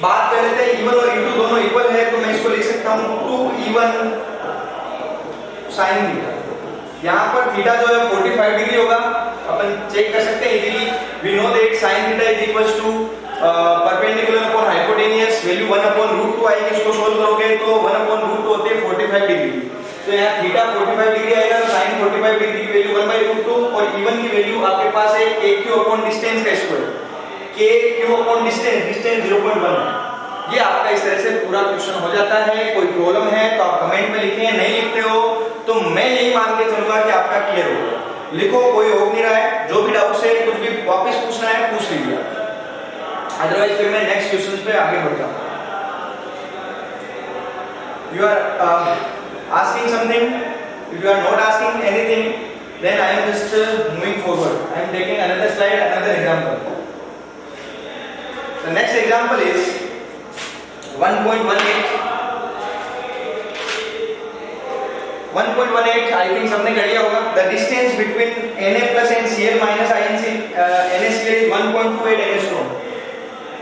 बात कर लेते हैं E1 और E2 दोनों इक्वल है, तो मैं इसको लिख सकता हूं 2E1 sin थीटा। यहाँ पर थीटा जो है 45 डिग्री होगा, अपन चेक कर सकते हैं easily. We know that sin theta is equals to perpendicular upon hypotenuse, value 1/√2 आएगी, इसको सोल्व करोगे तो 1/√2 होते हैं 45 डिग्री। तो यहाँ थीटा 45 डिग्री आएगा, तो sin 45 डिग्री की वैल्यू 1/√2 और इवन की वैल्यू आपके पास है kq अपॉन डिस्टेंस का स्क्वायर, kq अपॉन डिस्टेंस 0.1 है। ये आपका इस तरह से पूरा क्वेश्चन हो जाता है। कोई प्रॉब्लम है तो आप कमेंट में लिखें, नहीं लिखते हो तो मैं यही मान के चलूंगा कि आपका क्लियर हो गया। लिखो, कोई हो नहीं रहा है, जो भी डाउट है कुछ भी वापस पूछना है पूछ लीजिए, अदरवाइज फिर मैं नेक्स्ट क्वेश्चन पे आगे बढ़ जाऊंगा। You are asking something, if you are not asking anything, then I am just moving forward. I am taking another slide, another example. The next example is 1.18. 1.18 I think सबने कर लिया होगा। The distance between Na plus and Cl minus NaCl is 1.28 angstrom.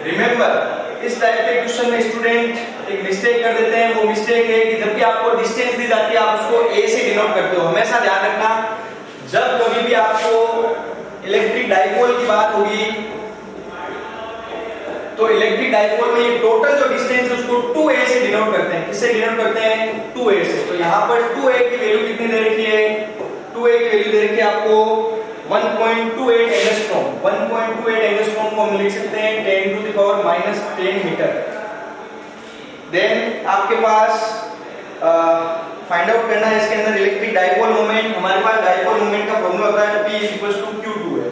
Remember, इस type के question में student एक mistake कर देते हैं। वो मिस्टेक है कि जब भी आपको डिस्टेंस दी जाती है आप उसको a से डिनोट करते हो। हमेशा ध्यान रखना, जब कभी भी आपको इलेक्ट्रिक डाइपोल की बात होगी तो इलेक्ट्रिक डाइपोल में ये टोटल जो डिस्टेंस है उसको 2a से डिनोट करते हैं। किससे डिनोट करते हैं? 2a से। तो यहाँ पर 2a की वैल्यू कितनी दे रखी है? 2a की वैल्यू दे रखी है आपको 1.28 एंगस्ट्रॉम। 1.28 एंगस्ट्रॉम को हम लिख सकते हैं 10⁻⁻10 मीटर। देन आपके पास फाइंड आउट करना है इसके अंदर इलेक्ट्रिक डाइपोल मोमेंट। हमारे पास डाइपोल मोमेंट का फॉर्मूला होता है P = Q2 है।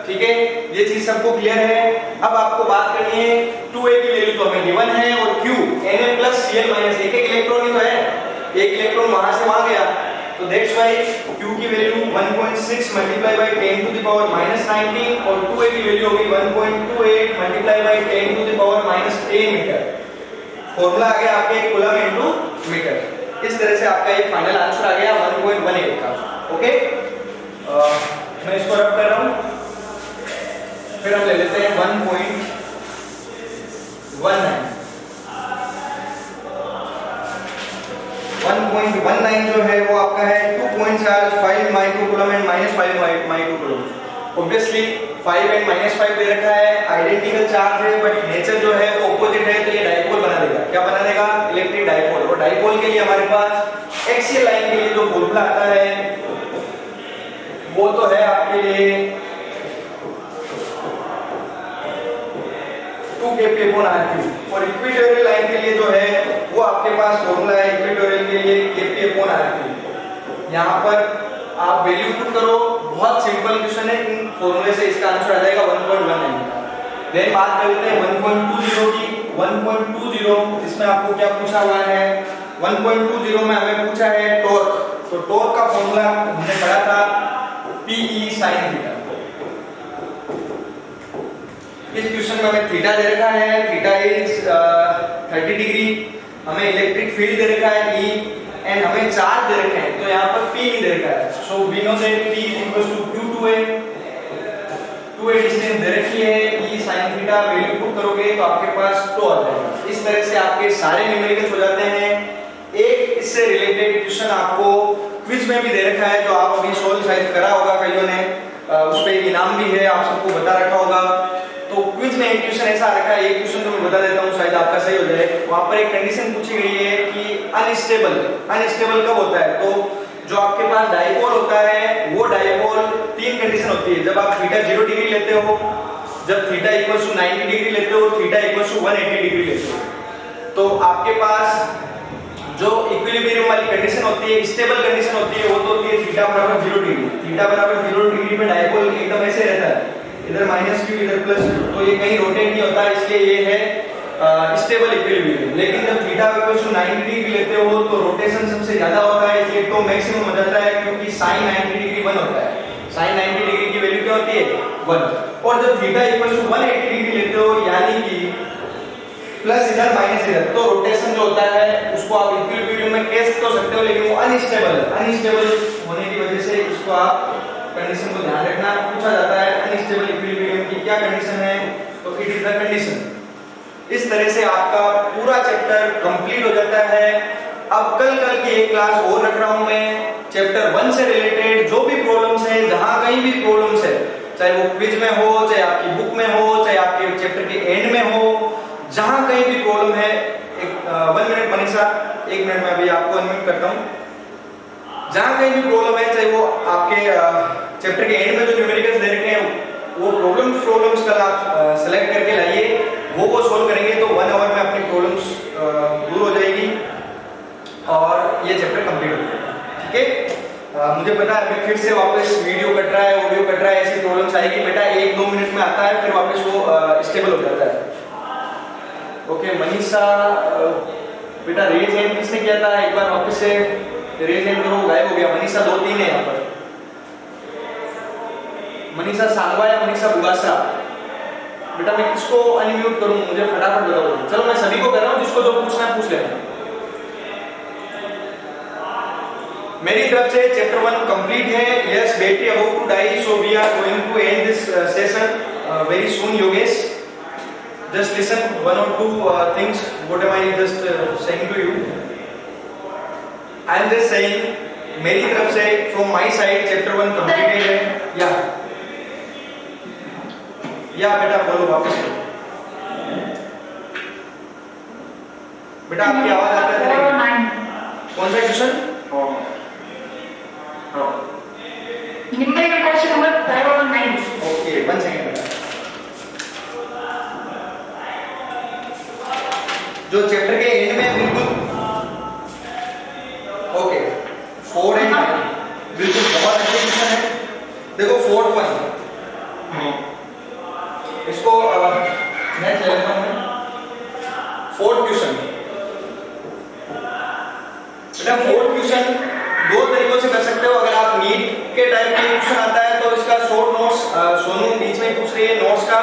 ठीक है, ये चीज सबको क्लियर है। अब आपको बात करनी है 2a की वैल्यू तो हमें गिवन है और Q Na + Cl - एक इलेक्ट्रॉन ही तो है, एक इलेक्ट्रॉन वहां से वहां गया, तो दैट्स व्हाई Q की वैल्यू 1.6 × 10⁻⁻19 और 2a की वैल्यू होगी 1.28 × 10⁻⁻10 मीटर। फॉर्मूला आ गया आपके कूलम इनटू मीटर। इस तरह से आपका ये फाइनल आंसर आ गया 1.18 का। ओके, मैं इसको रब कर रहा हूं, फिर हम ले लेते हैं 1.19। 1.19 जो है वो आपका है 2.5 microcoulomb and -5 microcoulomb. Obviously 5 and -5 दे रखा है, आइडेंटिकल चार्ज है, बट नेचर जो है वो ऑपोजिट है, तो ये डाइपोल बना देगा। क्या बना देगा? Electric dipole. और डाइपोल के लिए हमारे पास एक्सियल लाइन के लिए जो फॉर्मूला आता है वो तो है आपके लिए 2kp/r3 और इक्वेटोरियल लाइन के लिए जो है वो आपके पास फॉर्मूला है इक्वेटोरियल के लिए kp/r3। यहाँ पर आप वैल्यू पुट करो, बहुत सिंपल क्वेश्चन है, इन फॉर्मूले से इसका आंसर आ जाएगा 1.19 का। देन बात कर लेते हैं 1.20 की। 1.20 इसमें आपको क्या पूछा हुआ है? 1.20 में हमें पूछा है टॉर्क। तो टॉर्क का फॉर्मूला हमने पढ़ा था Pe sin थीटा। इस क्वेश्चन में हमें थीटा दे रखा है, थीटा इज 30 डिग्री। हमें इलेक्ट्रिक फील्ड दे रखा है E एंड हमें चार्ज दे रखे हैं, तो यहाँ पर P नहीं दे रखा है। So we know that P = Q2a। 2a distance दे रखी है, E sin theta value put करोगे तो आपके पास टॉ आ जाएगा। इस तरह से आपके सारे न्यूमेरिकल्स हो जाते हैं। एक इससे रिलेटेड क्वेश्चन आपको क्विज में भी दे रखा है, जो आप अभी सोल्व शायद करा होगा कईयों ने, उस पे इनाम भी है, आप सबको बता रखा होगा। तो क्विज में एक क्वेश्चन ऐसा रखा है, एक क्वेश्चन तो मैं बता देता हूँ शायद आपका सही हो जाए। वहां पर एक कंडीशन पूछी गई है कि अनस्टेबल कब होता है? तो जो आपके पास डाइपोल होता है वो डाइपोल 3 कंडीशन होती है। जब आप थीटा 0 डिग्री लेते हो, जब थीटा = 90 डिग्री लेते हो, थीटा = 180 डिग्री लेते हो। तो आपके पास जो इक्विलिब्रियम वाली कंडीशन होती है, स्टेबल कंडीशन होती है, वो तो होती है थीटा = 0 डिग्री। थीटा = 0 डिग्री पे डाइपोल एकदम ऐसे रहता है, इधर -q इधर +q, तो ये कहीं रोटेट नहीं होता, इसलिए ये है स्टेबल इक्विलिब्रियम। लेकिन जब थीटा = 90 डिग्री लेते हो तो रोटेशन सबसे ज्यादा होता है, इसलिए तो मैक्सिमम हो जाता है, क्योंकि sin 90 डिग्री 1 होता है। sin 90 डिग्री की वैल्यू क्या होती है? 1। और जब थीटा = 180 डिग्री लेते हो, यानी कि प्लस इधर माइनस इधर, तो रोटेशन जो होता है उसको आप इक्विलिब्रियम में कैसे तो सकते हो, लेकिन वो अनस्टेबल होने की वजह से इसको आप कंडीशन को ध्यान रखना। पूछा जाता है अनस्टेबल इक्विलिब्रियम की क्या कंडीशन है, तो इट इज द कंडीशन। इस तरह से आपका पूरा चैप्टर कंप्लीट हो जाता है अब कल की एक क्लास और रख रहा हूं मैं चैप्टर 1 से रिलेटेड जो भी प्रॉब्लम्स है, जहां कहीं भी प्रॉब्लम्स है, चाहे वो क्विज में हो, चाहे आपकी बुक में हो, चाहे आपके चैप्टर के एंड में हो, जहां कहीं भी प्रॉब्लम है, 1 मिनट मनीषा, 1 मिनट में अभी आपको अनम्यूट करता हूं। जहां कहीं भी प्रॉब्लम है, चाहे वो आपके चैप्टर के एंड में जो न्यूमेरिकल्स दे रखे हैं वो प्रॉब्लम्स कल आप सेलेक्ट करके लाइए, वो सोल्व करेंगे तो 1 आवर में अपनी प्रॉब्लम्स दूर हो जाएगी और ये चैप्टर कंप्लीट हो जाएगा। ठीक है, मुझे पता है अभी फिर से वापस वीडियो कट रहा है, ऑडियो कट रहा है, ऐसी प्रॉब्लम्स आएगी बेटा, 1-2 मिनट में आता है, फिर वापस वो स्टेबल हो जाता है। ओके मनीषा, बेटा रेज हैंड किसने किया था, एक बार वापस से रेज हैंड करो, गायब हो गया। मनीषा 2-3 है यहाँ पर, मनीषा सांगवा या मनीषा बुगासा। बेटा मैं किसको अनम्यूट करूं, मुझे फटाफट बताओ। चलो मैं सभी को कर रहा हूं, जिसको जो पूछना है पूछ लेना। मेरी तरफ से चैप्टर 1 कंप्लीट है। Yes, battery about to die, so we are going to end this session very soon. Yogesh, just listen 1 or 2 things what am I just saying to you. I am just saying मेरी तरफ से from my side chapter 1 completed है। या बेटा बोलो वापस। बेटा आपकी आवाज आता है? कौन सा क्वेश्चन? न्यूमेरिकल क्वेश्चन नंबर 4 और 9। ओके 1 सेकंड बेटा। जो चैप्टर के एंड में बिल्कुल ओके 4 एंड 9 बिल्कुल बहुत अच्छे क्वेश्चन है। देखो 4th वन, इसको नेक्स्ट ले लेता हूं मैं। 4th क्वेश्चन बेटा, 4th क्वेश्चन 2 तरीकों से कर सकते हो। अगर आप नीट के टाइप का क्वेश्चन आता है तो इसका शॉर्ट नोट्स, सोनू बीच में पूछ रही है नोट्स का।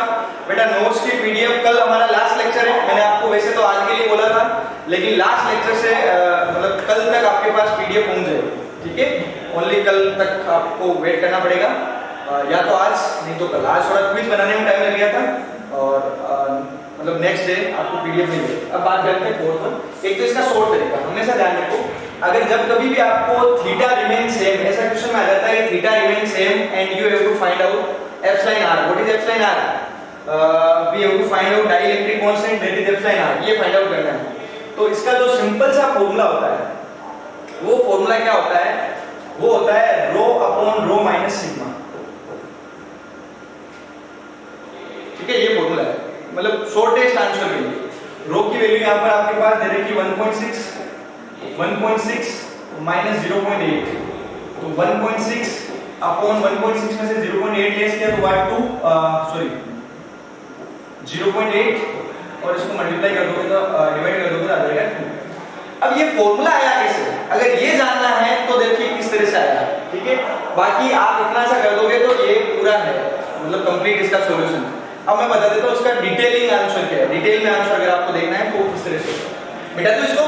बेटा नोट्स की पीडीएफ कल हमारा लास्ट लेक्चर है, मैंने आपको वैसे तो आज के लिए बोला था, लेकिन लास्ट लेक्चर से मतलब कल तक आपके पास पीडीएफ पहुंच जाएगी। ठीक है, ओनली कल तक आपको वेट करना पड़ेगा, या तो आज नहीं तो कल। आज थोड़ा क्विज बनाने में टाइम लग गया था और मतलब नेक्स्ट डे आपको पीडीएफ मिल जाएगी। अब बात करते हैं 4th वन। एक तो इसका शॉर्ट तरीका, हमेशा ध्यान रखो, अगर जब कभी भी आपको थीटा रिमेन सेम, ऐसा क्वेश्चन में आ जाता है theta remain same and you have to find out epsilon R. What is epsilon R? We have to find out dielectric constant, that is epsilon R. ये फाइंड आउट करना है। तो इसका जो सिंपल सा फॉर्मूला होता है, वो फॉर्मूला क्या होता है? वो होता है rho upon rho minus sigma. ठीक है, ये फॉर्मूला है, मतलब शॉर्टेस्ट आंसर के लिए। रो की वैल्यू यहां पर आपके पास दे रखी 1.6 माइनस 0.8, तो 1.6 अपॉन 1.6 में से 0.8 लेस किया तो व्हाट 0.8 और इसको मल्टीप्लाई कर दोगे तो डिवाइड कर दोगे तो आ जाएगा 2। अब ये फॉर्मूला आया कैसे? अगर ये जानना है तो देखिए किस तरह से आया। ठीक है, बाकी आप इतना सा कर दोगे तो ये पूरा है, मतलब कंप्लीट इसका सॉल्यूशन। अब मैं बता देता हूँ इसका डिटेलिंग आंसर क्या है। डिटेल में आंसर अगर आपको देखना है तो किस तरह से बेटा, तो इसको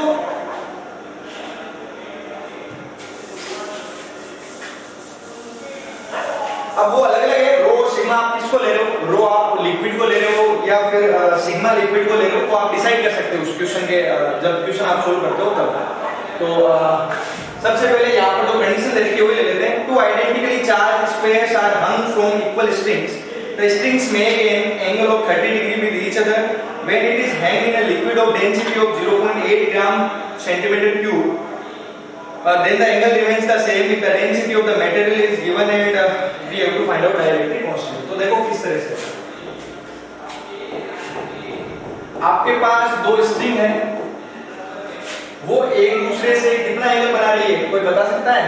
अब वो अलग अलग है। रो सिग्मा आप किसको ले रहे हो, रो आप लिक्विड को ले रहे हो या फिर सिग्मा लिक्विड को ले रहे हो, तो आप डिसाइड कर सकते हो उस क्वेश्चन के जब क्वेश्चन आप सोल्व करते हो तब। तो सबसे पहले यहाँ पर जो कंडीशन दे रखी है वही ले लेते हैं। Two identically charge squares are hung from equal strings, the strings make an angle of 30 degree with each other when it is hang in a liquid of density of 0.8 gram centimetre cube, then the angle remains the same if the density of the material is given and we have to find out dielectric constant। तो देखो किस तरह से आपके पास दो string है, वो एक दूसरे से कितना एंगल बना रही है, कोई बता सकता है?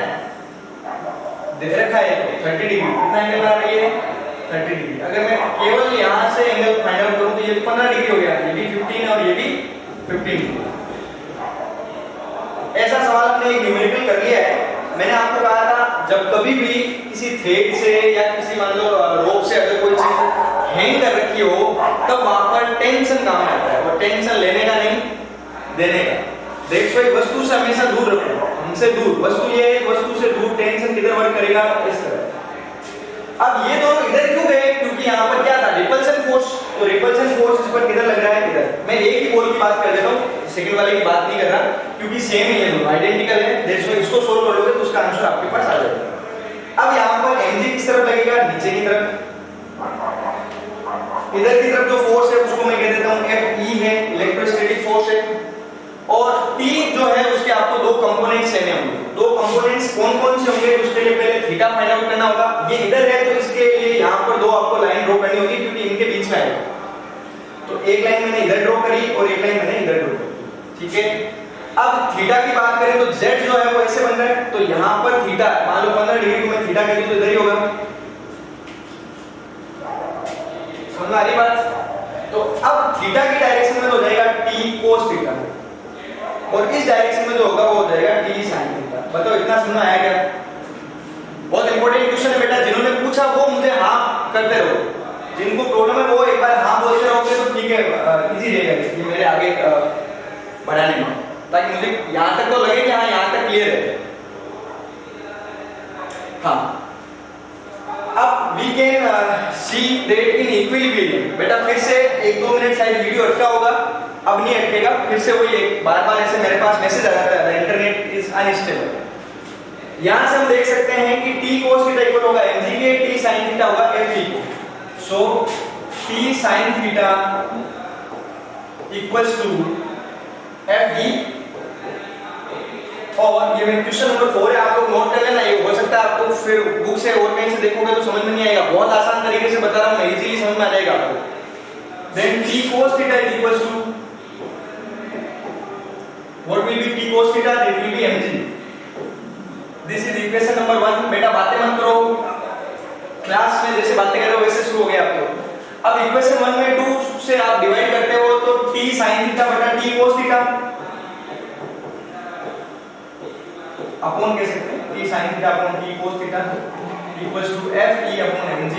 दे रखा है 30 डिग्री, कितना एंगल बना रही है? 30 डिग्री। अगर मैं केवल यहाँ से एंगल फाइंड आउट करूं तो ये 15 डिग्री हो गया, ये भी 15 और ये भी 15। ऐसा सवाल हमने एक न्यूमेरिकल कर लिया है। मैंने आपको कहा था जब कभी भी किसी थ्रेड से या किसी मान लो रोप से अगर कोई चीज हैंग कर रखी हो तब वहां पर टेंशन काम आता है, वो टेंशन लेने का नहीं देने का। देखो एक वस्तु से हमेशा दूर रखो, हमसे दूर, वस्तु ये वस्तु से दूर, टेंशन किधर वर्क करेगा इस तरह। अब ये दोनों इधर क्यों गए? क्योंकि यहाँ पर क्या था, रिपल्सन फोर्स। तो रिपल्सन फोर्स इस पर किधर लग रहा है? इधर। मैं एक ही बॉल की बात कर देता हूँ, सेकंड वाले की बात नहीं कर रहा। क्योंकि सेम ही है, दोनों आइडेंटिकल है, दैट्स व्हाई इसको सोल्व करोगे तो उसका आंसर आपके पास आ जाएगा। अब यहाँ पर mg किस तरफ लगेगा, नीचे की तरफ, इधर की तरफ जो फोर्स है उसको मैं कह देता हूँ Fe है, इलेक्ट्रोस्टैटिक फोर्स है, और T जो है उसके आपको दो कंपोनेंट्स लेने होंगे। दो कंपोनेंट्स कौन कौन से होंगे उसके लिए पहले थीटा फाइंड आउट करना होगा। ये इधर है तो इसके लिए यहाँ पर दो आपको लाइन ड्रॉ करनी होगी क्योंकि इनके बीच में आएगा। तो एक लाइन मैंने इधर ड्रॉ करी और एक लाइन मैंने इधर ड्रॉ करी, ठीक है। अब थीटा की बात करें तो z जो है वो ऐसे बन रहा है, तो यहाँ पर थीटा मान लो 15 डिग्री को मैं थीटा कह दूं तो इधर ही होगा, समझ आ रही बात। तो अब थीटा की डायरेक्शन में हो जाएगा t cos थीटा, और इस डायरेक्शन में जो होगा वो हो जाएगा t sin थीटा। बताओ इतना समझ आया क्या? बहुत इंपॉर्टेंट क्वेश्चन है बेटा, जिन्होंने पूछा वो मुझे हाँ करते रहो, जिनको प्रॉब्लम है वो एक बार हाँ बोलते रहोगे तो ठीक है, इजी रहेगा ये मेरे आगे बढ़ाने में, ताकि मुझे यहाँ तक तो लगे कि हाँ यहाँ तक क्लियर है। हाँ, अब we can see that in equilibrium. बेटा फिर से 1-2 मिनट शायद वीडियो अटका होगा, अब नहीं अटकेगा, फिर से वही बार बार ऐसे मेरे पास मैसेज आ जाता है इंटरनेट इज अनस्टेबल। यहां से हम देख सकते हैं कि t cos थीटा इक्वल होगा mg के, t sin थीटा होगा fe को। So t sin theta equals to fe, और ये मैं क्वेश्चन नंबर 4 है, आप लोग नोट कर लेना। ये हो सकता है आपको फिर बुक से और कहीं से देखोगे तो समझ में नहीं आएगा, बहुत आसान तरीके से बता रहा हूं मैं, इजीली समझ में आ जाएगा आपको। Then t cos theta equals to what will be t cos theta, that will be mg। This is equation number 1। बेटा बातें मत करो, क्लास में जैसे बातें कर रहे हो वैसे शुरू हो गया आप लोग। अब इक्वेशन 1 में 2 से आप डिवाइड करते हो तो t sin थीटा बटा t cos थीटा अपॉन कह सकते हैं t sin theta upon t cos theta equals to fe upon mg।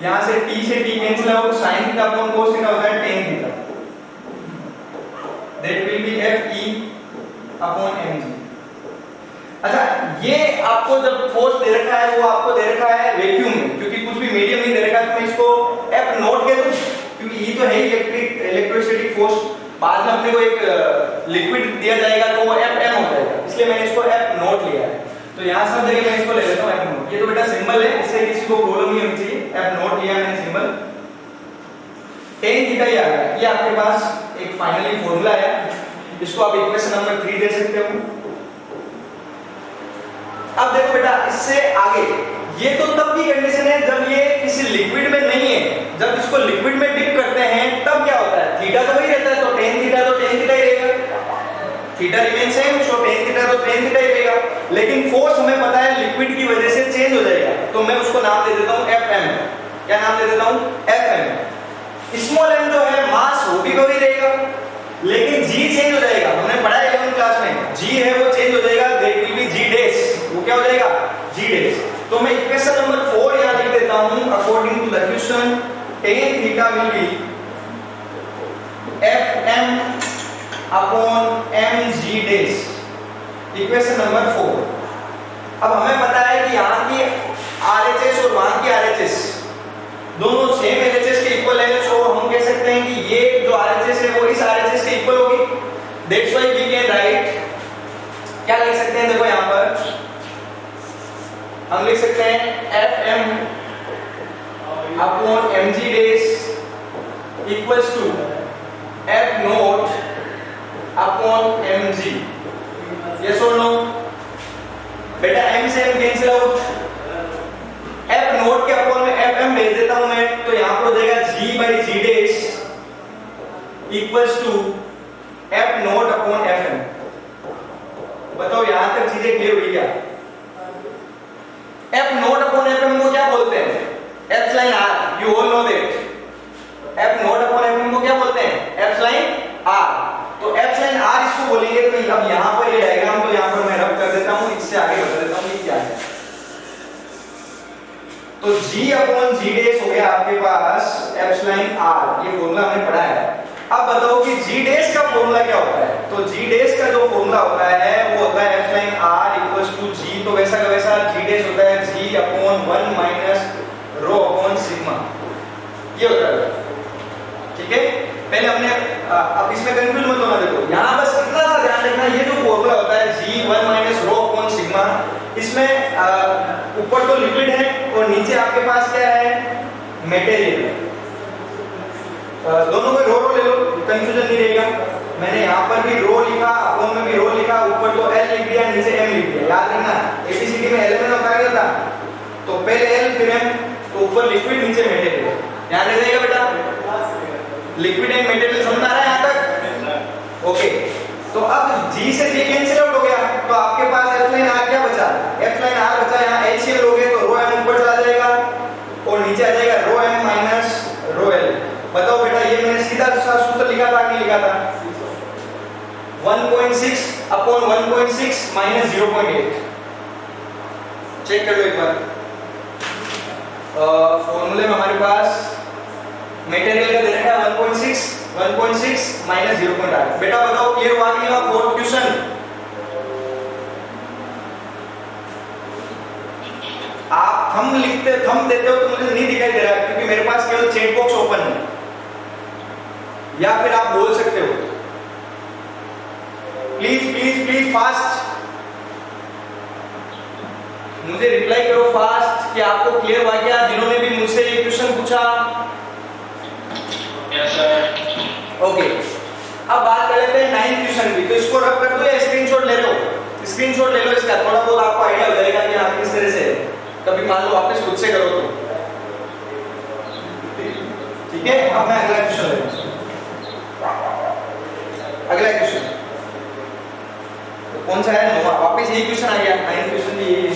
यहां से t से t cancel out, sin theta upon cos theta होता है tan theta, that will be fe upon mg। अच्छा, ये आपको जब फोर्स दे रखा है वो आपको दे रखा है वैक्यूम में, क्योंकि कुछ भी मीडियम नहीं दे रखा है तो मैं इसको F नोट कह दूं, क्योंकि ये तो है इलेक्ट्रोस्टैटिक फोर्स, बाद में अपने को एक लिक्विड दिया जाएगा तो वो Fm हो जाएगा, इसलिए मैंने इसको F नोट लिया है। तो यहाँ सब जगह मैं इसको ले लेता हूँ F नोट। ये तो बेटा सिंबल है, इससे किसी को प्रॉब्लम नहीं होनी चाहिए। F नोट लिया मैंने सिंबल, tan थीटा ही आ गया। ये आपके पास एक फाइनली फॉर्मूला है, इसको आप इक्वेशन नंबर 3 दे सकते हो। अब देखो बेटा इससे आगे, ये तो तब की कंडीशन है जब ये किसी लिक्विड में नहीं है, जब इसको लिक्विड में डिप करते हैं तब क्या होता है, थीटा तो वही रहता है, तो tan थीटा ही रहेगा, थीटा रिमेन सेम, सो tan थीटा ही रहेगा। लेकिन फोर्स हमें पता है लिक्विड की वजह से चेंज हो जाएगा, तो मैं उसको नाम दे देता हूं Fm। क्या नाम दे देता हूं, Fm। स्मॉल m जो है मास वो भी वही रहेगा, लेकिन g चेंज हो जाएगा। हमने पढ़ा है 11th क्लास में, g है वो चेंज हो जाएगा, that will B g dash, वो क्या हो जाएगा, g डैश। तो मैं इक्वेशन नंबर 4 यहां लिख देता हूं, according to the question tan theta will be Fm upon mg dash, equation number 4। अब हमें पता है कि यहां की RHS और वहां की RHS दोनों सेम LHS के इक्वल है, सो हम कह सकते हैं कि ये जो RHS है वो इस RHS के इक्वल होगी, that's why we can write, क्या लिख सकते हैं, देखो यहां पर हम लिख सकते हैं Fm upon mg dash equals to F naught upon mg। Yes और नो? बेटा m से m cancel out, F naught के अपॉन में Fm भेज देता हूं मैं, तो यहां पर हो जाएगा g by g dash equals to F naught upon Fm। बताओ यहां तक चीजें क्लियर हुई क्या? F नोट अपॉन Fm को क्या बोलते हैं, epsilon r, you all know that. F naught upon Fm को क्या बोलते हैं, एप्सिलॉन r। तो एप्सिलॉन r इसको बोलेंगे, तो अब यहां पर ये डायग्राम तो यहां पर मैं रब कर देता हूं, इससे आगे बता देता हूं ये क्या है। तो g अपॉन g डैश हो गया आपके पास एप्सिलॉन r, ये फॉर्मूला हमने पढ़ा है। अब बताओ कि g डैश का फॉर्मूला क्या होता है, तो g डैश का जो फॉर्मूला होता है वो होता है epsilon r equals to g, तो वैसा का वैसा g डैश होता है g upon 1 minus rho upon sigma, ये होता है। ठीक है, पहले हमने अब इसमें कंफ्यूज मत होना। देखो यहाँ बस इतना सा ध्यान रखना, ये जो फॉर्मूला होता है G1 minus rho upon sigma, इसमें ऊपर तो लिक्विड है और नीचे आपके पास क्या है, मटेरियल। दोनों में रो रो ले लो, कंफ्यूजन नहीं रहेगा। मैंने यहाँ पर भी रो लिखा, अपॉन में भी रो लिखा, ऊपर तो L लिख दिया, नीचे M लिख दिया। याद रखना एबीसीडी में एलिमेंट होता है था, तो पहले L फिर M, तो ऊपर लिक्विड नीचे मटेरियल। ध्यान रखिएगा बेटा, लिक्विड एंड मटेरियल समझ आ रहा है यहाँ तक? ओके, तो अब G से G कैंसिल आउट हो गया, तो आपके पास F लाइन R क्या बचा, F लाइन R बचा। यहाँ HCl हो गए तो रो M ऊपर चला जाएगा और नीचे आ जाएगा रो M माइनस रो L। बताओ बेटा ये मैंने सीधा सूत्र लिखा था कि लिखा था 1.6 अपॉन 1.6 माइनस 0.8। चेक कर लो एक बार। फॉर्मूले में हमारे पास मटेरियल का दे रखा है 1.6 माइनस 0.8। बेटा बताओ क्लियर हुआ कि नहीं हुआ? फोर्थ क्वेश्चन आप थंब लिखते, थंब देते हो तो मुझे नहीं दिखाई दे रहा क्योंकि मेरे पास केवल चैट बॉक्स ओपन है, या फिर आप बोल सकते हो प्लीज प्लीज प्लीज फास्ट, मुझे रिप्लाई करो फास्ट कि आपको क्लियर हुआ क्या, जिन्होंने भी मुझसे ये क्वेश्चन पूछा। Yes sir. ओके, अब बात कर लेते हैं 9th क्वेश्चन की। तो इसको रब कर दो या स्क्रीनशॉट ले लो? स्क्रीनशॉट ले लो इसका, थोड़ा बहुत आपको आइडिया हो जाएगा कि आप किस तरह से, कभी मान लो वापस खुद से करो तो ठीक है। अब मैं अगला क्वेश्चन ले रहा हूं। अगला क्वेश्चन कौन सा है? नोवा। वापस यही क्वेश्चन आ गया, 9th क्वेश्चन भी यही है।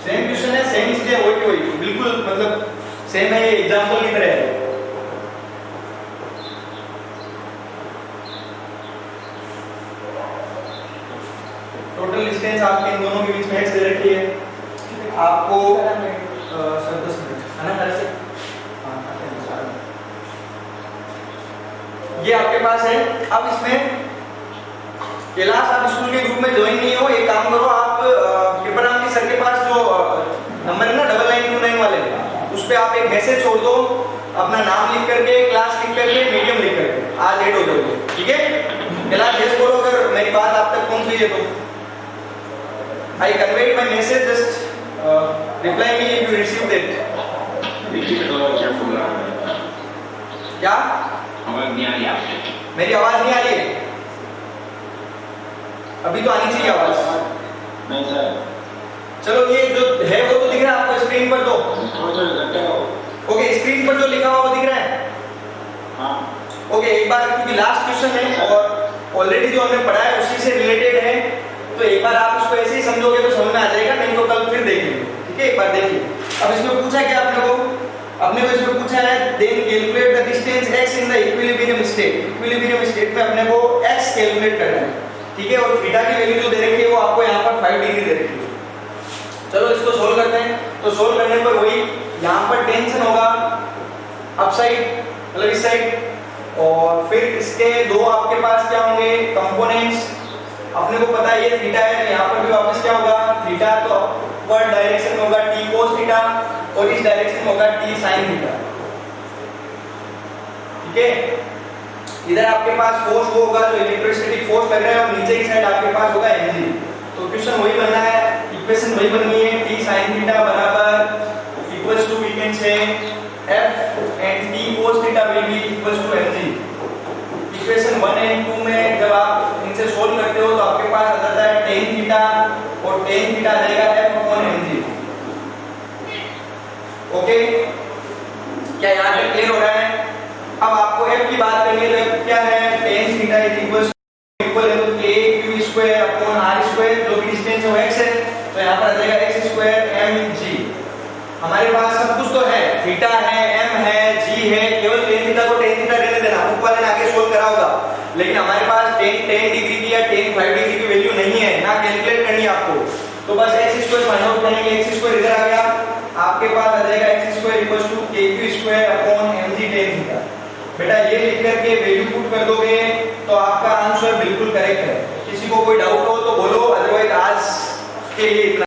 सेम क्वेश्चन है, सेम चीजें वही बिल्कुल, मतलब सेम है, ये एग्जांपल की तरह है। टोटल डिस्टेंस आपके इन दोनों के बीच में x दे रखी है आपको, सर 10 मिनट है ना, ऐसे ये आपके पास है। अब इसमें कैलाश आप स्कूल के ग्रुप में ज्वाइन नहीं हो, एक काम करो आप कृपनाम जी सर के पास जो नंबर है ना 9929 वाले, उस पे आप एक मैसेज छोड़ दो, अपना नाम लिख करके, क्लास लिख करके, मीडियम लिख करके, आज ऐड हो जाओगे, ठीक है। कैलाश यस बोलो अगर मेरी बात आप तक पहुंच गई है तो। I conveyed my message, just reply me if you received it. क्या? आवाज नहीं आ रही आपकी। मेरी आवाज नहीं आ रही है? अभी तो आनी चाहिए आवाज। नहीं सर। चलो ये जो है वो तो दिख रहा है आपको स्क्रीन पर? तो ओके, स्क्रीन पर जो लिखा हुआ वो दिख रहा है? हाँ। ओके, एक बार क्योंकि लास्ट क्वेश्चन है और ऑलरेडी जो हमने पढ़ा है उसी से रिलेटेड है, तो एक बार आप उसको ऐसे ही समझोगे तो समझ में आ जाएगा, नहीं तो कल फिर देखेंगे, ठीक है। एक बार देखिए, अब इसमें पूछा क्या अपने को इसमें पूछा है then calculate the distance x in the equilibrium state. Equilibrium state में अपने को x कैलकुलेट करना है, ठीक है। और थीटा की वैल्यू जो दे रखी है वो आपको यहाँ पर 5 डिग्री दे रखी है। चलो इसको सोल्व करते हैं। तो सोल्व करने पर वही यहाँ पर टेंशन होगा अप साइड, मतलब इस साइड, और फिर इसके दो आपके पास क्या होंगे कंपोनेंट्स। अपने को पता है ये थीटा है, तो यहाँ पर भी वापस क्या होगा थीटा, तो अपवर्ड डायरेक्शन में होगा t cos थीटा और इस डायरेक्शन में होगा t sin थीटा, ठीक है। इधर आपके पास फोर्स वो होगा जो इलेक्ट्रोस्टैटिक फोर्स लग रहा है और नीचे की साइड आपके पास होगा mg। तो क्वेश्चन वही बनना है, इक्वेशन वही बननी है, t sin थीटा बराबर equals to we can say f and t cos theta will be equals to mg। Equation 1 and 2 में जब आप इनसे सोल्व करते हो तो आपके पास आ जाता है tan थीटा और tan थीटा आ जाएगा f अपॉन mg। ओके, क्या यहाँ तक क्लियर हो रहा है? अब आपको f की बात करनी है, तो f क्या है? tan थीटा इज इक्वल है तो a q square upon r square, जो भी डिस्टेंस है वो x है, तो यहाँ पर आ जाएगा x स्क्वायर mg। हमारे पास सब कुछ तो है, थीटा है, m है, g है, केवल tan थीटा को tan थीटा रहने देना, बुक वाले ने आगे सोल्व करा होगा, लेकिन हमारे पास tan डिग्री की या tan 5 डिग्री की वैल्यू नहीं है ना, कैलकुलेट करनी है आपको। तो बस x स्क्वायर फाइंड आउट करेंगे, x स्क्वायर इधर आ गया, आपके पास आ जाएगा x square equals to kq square upon mg tan theta. बेटा ये लिख करके वैल्यू पुट कर दोगे तो आपका आंसर बिल्कुल करेक्ट है। किसी को कोई डाउट हो तो बोलो, अदरवाइज आज के लिए